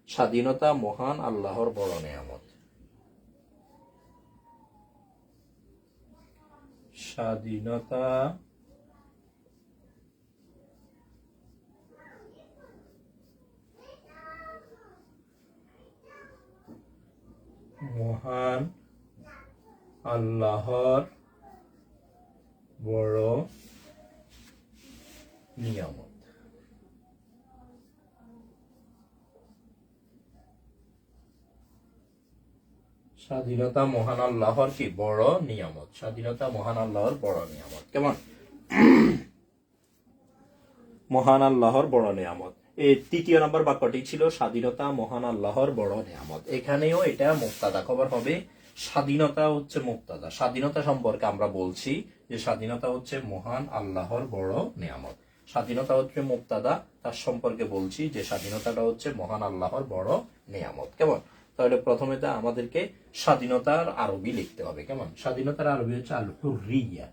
স্বাধীনতা মহান আল্লাহর বড় নেয়ামত। স্বাধীনতা মহান আল্লাহর বড় নিয়ামত। স্বাধীনতা মহান আল্লাহর কি? বড় নিয়ামত। স্বাধীনতা মহান আল্লাহর বড় নিয়ামত। কেমন? মহান আল্লাহর বড় নিয়ামত। এই 3য় নম্বর বাক্যটি ছিল স্বাধীনতা মহান আল্লাহর বড় নিয়ামত। এখানেও এটা মুক্তাদা খবর হবে। স্বাধীনতা হচ্ছে মুক্তাদা। স্বাধীনতা সম্পর্কে আমরা বলছি যে স্বাধীনতা হচ্ছে মহান আল্লাহর বড় নিয়ামত। স্বাধীনতা হচ্ছে মুক্তাদা, তার সম্পর্কে বলছি যে স্বাধীনতাটা হচ্ছে মহান আল্লাহর বড় নিয়ামত। কেমন? তাহলে প্রথমে আমাদেরকে স্বাধীনতার আরবি লিখতে হবে। কেমন? স্বাধীনতার আরবি হচ্ছে আল হুররিয়া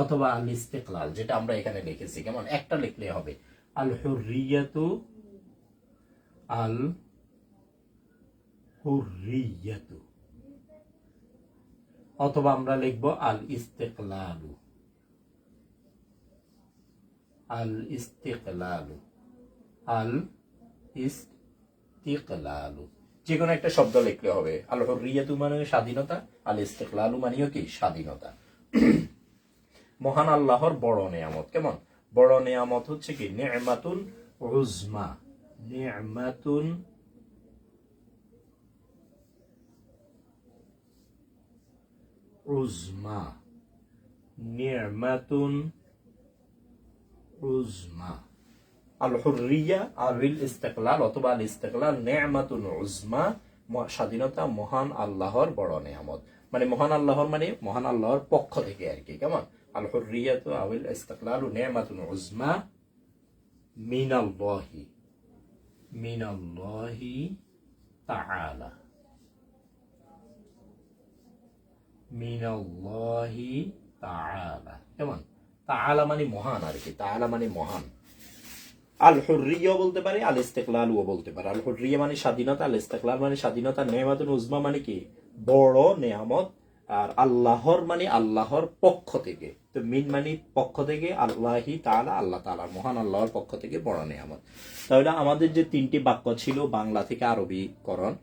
অথবা আল ইস্তিকলাল, যেটা আমরা এখানে লিখেছি। কেমন? একটা লিখলে হবে। আল হুররিয়াতু। আল হুররিয়াতু। অথবা আমরা লিখবো আল ইস্তিকলালু। আল ইস্তিকলালু। আল ইস্তিকলালু। যে কোনো একটা শব্দ লিখলে হবে। আল হুররিয়াতু মানে স্বাধীনতা, আল ইস্তিকলালু মানেও কি? স্বাধীনতা। মহান আল্লাহর বড় নিয়ামত। কেমন? বড় নিয়ামত হচ্ছে কি? নি'মাতুন উজমা। নি'মাতুন উজমা, নি'মাতুন উজমা। আল হুররিয়া আবিল ইস্তিকলাল অথবা আল ইস্তিকলাল নি'মাতুন উজমা, স্বাধীনতা মহান আল্লাহর বড় নেয়ামত। মানে মহান আল্লাহর মানে মহান আল্লাহর পক্ষ থেকে আর কি। কেমন? আল হুররিয়াতু আবিল ইস্তিকলালু নি'মাতুন উজমা মিনাল্লাহি, মিনাল্লাহি তাআলা, মিনাল্লাহি তাআলা। কেমন? তাআলা মানে মহান আর কি, তাআলা মানে মহান। আল হুররিয়া বলতে পারে, আল ইস্তিকলালও বলতে পারে। আল হুররিয়া মানে স্বাধীনতা, আল ইস্তিকলাল মানে স্বাধীনতা, নেয়ামাতুন উজমা মানে কি বড় নেয়ামত, আর আল্লাহর মানে আল্লাহর পক্ষ থেকে। তো মিন মানে পক্ষ থেকে, আল্লাহি তাআলা আল্লাহ তাআলা মহান আল্লাহর পক্ষ থেকে বড় নেয়ামত। তাহলে আমাদের যে তিনটি বাক্য ছিল বাংলা থেকে আরবীকরণ,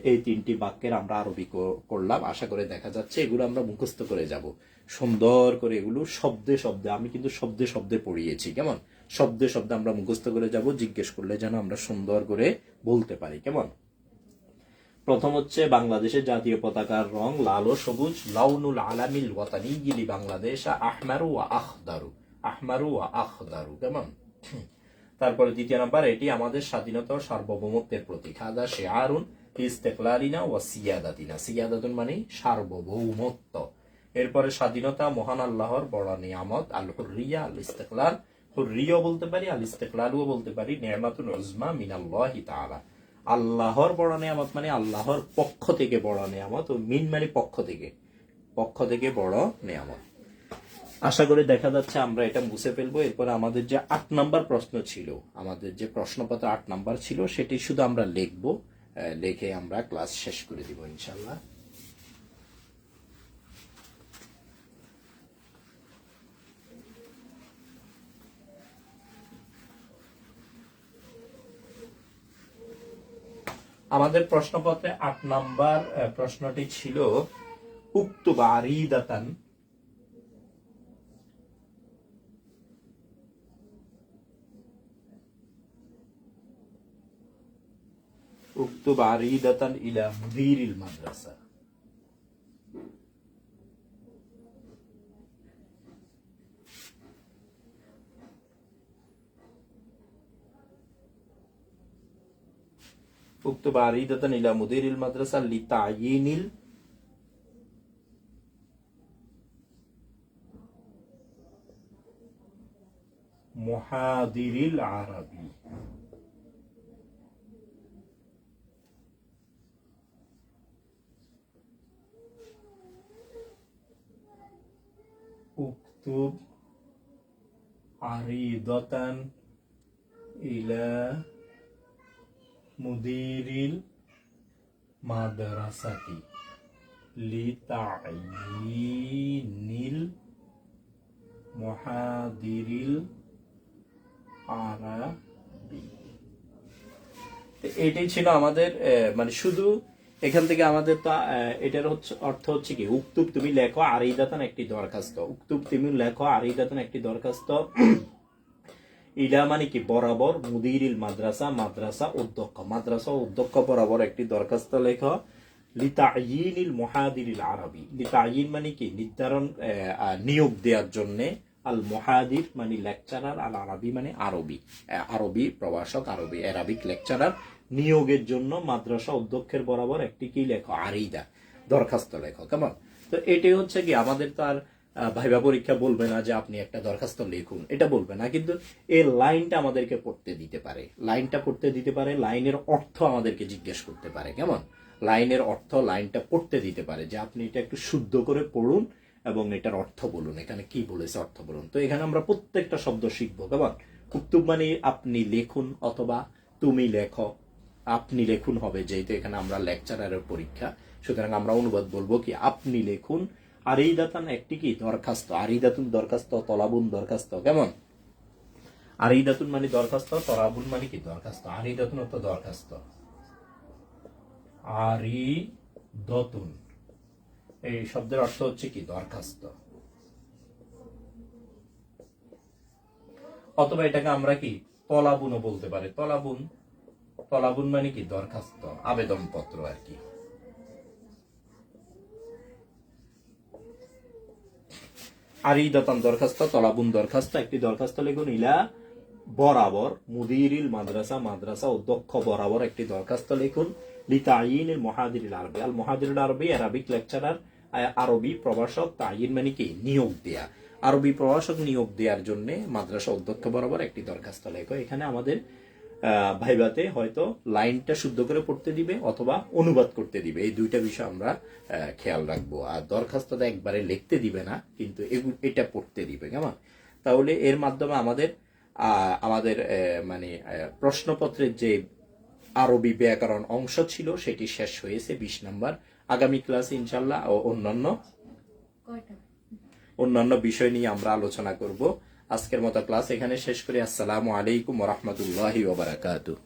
এই তিনটি বাক্যের আমরা আরবি করলাম। আশা করে দেখা যাচ্ছে এগুলো আমরা মুখস্থ করে যাব সুন্দর করে। এগুলো শব্দে শব্দে, আমি কিন্তু শব্দে শব্দে পড়িয়েছি। কেমন? শব্দে শব্দে আমরা মুখস্থ করে যাব, জিজ্ঞেস করলে যেন আমরা সুন্দর করে বলতে পারি। কেমন? প্রথম হচ্ছে বাংলাদেশের জাতীয় পতাকার রং লাল ও সবুজ। লাউনুল আলামিল ওয়াতানি গিলি বাংলাদেশ আহমারু ওয়া আখদারু, আহমারু ওয়া আখদারু। কেমন? তারপরে দ্বিতীয় নাম্বার, এটি আমাদের স্বাধীনতা ও সার্বভৌমত্বের প্রতীক। হাদা শিআরুন ইস্তিকলালিনা ওয়া সিয়াদাতিনা, সিয়াদাতুন মানে সার্বভৌমত্ব। এরপরে স্বাধীনতা মহান আল্লাহর বড় নিয়ামত। আল হুররিয়া আল ইস্তিকলাল, হুররিয়া বলতে পারি, আল ইস্তিকলালও বলতে পারি। নি'মাতুন উজমা মিনাল্লাহি তাআলা, আল্লাহর বড় নিয়ামত মানে আল্লাহর পক্ষ থেকে বড় নিয়ামত, ও মিন মানে পক্ষ থেকে, পক্ষ থেকে বড় নিয়ামত। আশা করি দেখা যাচ্ছে আমরা এটা মুছে ফেলবো। এরপরে আমাদের যে 8 নাম্বার প্রশ্ন ছিল, আমাদের যে প্রশ্নপত্র 8 নাম্বার ছিল, সেটি শুধু আমরা লিখবো, লিখে আমরা ক্লাস শেষ করে দিব ইনশাআল্লাহ। আমাদের প্রশ্নপত্রে 8 নাম্বার প্রশ্নটি ছিল উক্তুব আরিদাতান, উক্তুব আরিদাতান ইলা মুদিরিল মাদ্রাসা। উক্তুব আরিদাতান ইলা মুদিরিল মাদ্রাসা লিতায়িনিল মুহাদিরিল আরবি। উক্তুব আরিদাতান ইলা মুদিরিল মাদ্রাসাতি লিতায়িনিল মুহাদিরিল আরবি। এটাই ছিল আমাদের মানে শুধু এখান থেকে আমাদের তো এটার হচ্ছে অর্থ হচ্ছে কি, উক্তুব তুমি লেখো আরিদাতান একটি দরখাস্ত, উক্তুব তুমি লেখো আরিদাতান একটি দরখাস্ত, ইলা মানে কি বরাবর, মুদিরিল মাদ্রাসা মাদ্রাসা অধ্যক্ষ, মাদ্রাসা অধ্যক্ষ বরাবর একটি দরখাস্ত লেখো। লিতায়িনিল মুহাদিরিল আরবি, লিতায়িন মানে কি নির্ধারণ, নিয়োগ দেওয়ার জন্য। আল মুহাদির মানে লেকচারার, আল আরবি মানে আরবি, আরবি প্রভাষক, আরবি অ্যারাবিক লেকচারার নিয়োগের জন্য মাদ্রাসা অধ্যক্ষের বরাবর একটি কি লেখো আরিদা, দরখাস্ত লেখো। কেমন? তো এটাই হচ্ছে কি আমাদের তো আর ভাইবা পরীক্ষা বলবে না যে আপনি একটা দরখাস্ত লিখুন, এটা বলবে না, কিন্তু এই লাইনটা আমাদেরকে পড়তে দিতে পারে, লাইনটা পড়তে দিতে পারে, লাইনের অর্থ আমাদেরকে জিজ্ঞেস করতে পারে। কেমন? লাইনের অর্থ, লাইনটা পড়তে দিতে পারে যে আপনি এটা একটু শুদ্ধ করে পড়ুন এবং এটার অর্থ বলুন, এখানে কি বলেছে অর্থ বলুন। তো এখানে আমরা প্রত্যেকটা শব্দ শিখবো। কেমন? উক্তুব মানে আপনি লিখুন অথবা তুমি লেখো, আপনি লেখুন হবে, যেহেতু এখানে আমরা লেকচারারের পরীক্ষা, সুতরাং আমরা অনুবাদ বলবো কি আপনি লিখুন। আরিদাতান একটি কি দরখাস্ত, আরিদাতুন দরখাস্ত, তলাবুন দরখাস্ত। কেমন? আরিদাতুন মানে দরখাস্ত, তলাবুন মানে কি দরখাস্ত। আরিদাতুন অর্থ দরখাস্ত, আরিদাতুন এই শব্দের অর্থ হচ্ছে কি দরখাস্ত। অথবা এটাকে আমরা কি তলাবুনও বলতে পারি। তলাবুন, তলাবুন মানে কি দরখাস্ত, আবেদনপত্র আর কি। আরিদাতান দরখাস্ত, তলাবুন দরখাস্ত, একটি দরখাস্ত লিখুন ইলা বরাবর মুদিরিল মাদ্রাসা, মাদ্রাসা অধ্যক্ষ বরাবর একটি দরখাস্ত লিখুন লিতাইয়িনিল মুহাদিরিল আরবি, আল মুহাদিরুল আরবি আরবিক লেকচারার, আরবি প্রভাষক, তাইয়িন মানে কি নিয়োগ দেয়া, আরবি প্রভাষক নিয়োগ দেওয়ার জন্য মাদ্রাসা অধ্যক্ষ বরাবর একটি দরখাস্ত লেখো। এখানে আমাদের ভাইবাতে হয়তো লাইনটা শুদ্ধ করে পড়তে দিবে অথবা অনুবাদ করতে দিবে, এই দুইটা বিষয় আমরা খেয়াল রাখবো। আর দরখাস্তটা একবারে লিখতে দিবে না, কিন্তু এটা পড়তে দিবে, কেমন? তাহলে এর মাধ্যমে আমাদের আমাদের মানে প্রশ্নপত্রের যে আরবি ব্যাকরণ অংশ ছিল সেটি শেষ হয়েছে 20 নাম্বার। আগামী ক্লাসে ইনশাল্লাহ অন্যান্য বিষয় নিয়ে আমরা আলোচনা করব। আজকের মতো ক্লাস এখানে শেষ করি। আসসালামু আলাইকুম ওয়া রাহমাতুল্লাহি ওয়া বারাকাতুহু।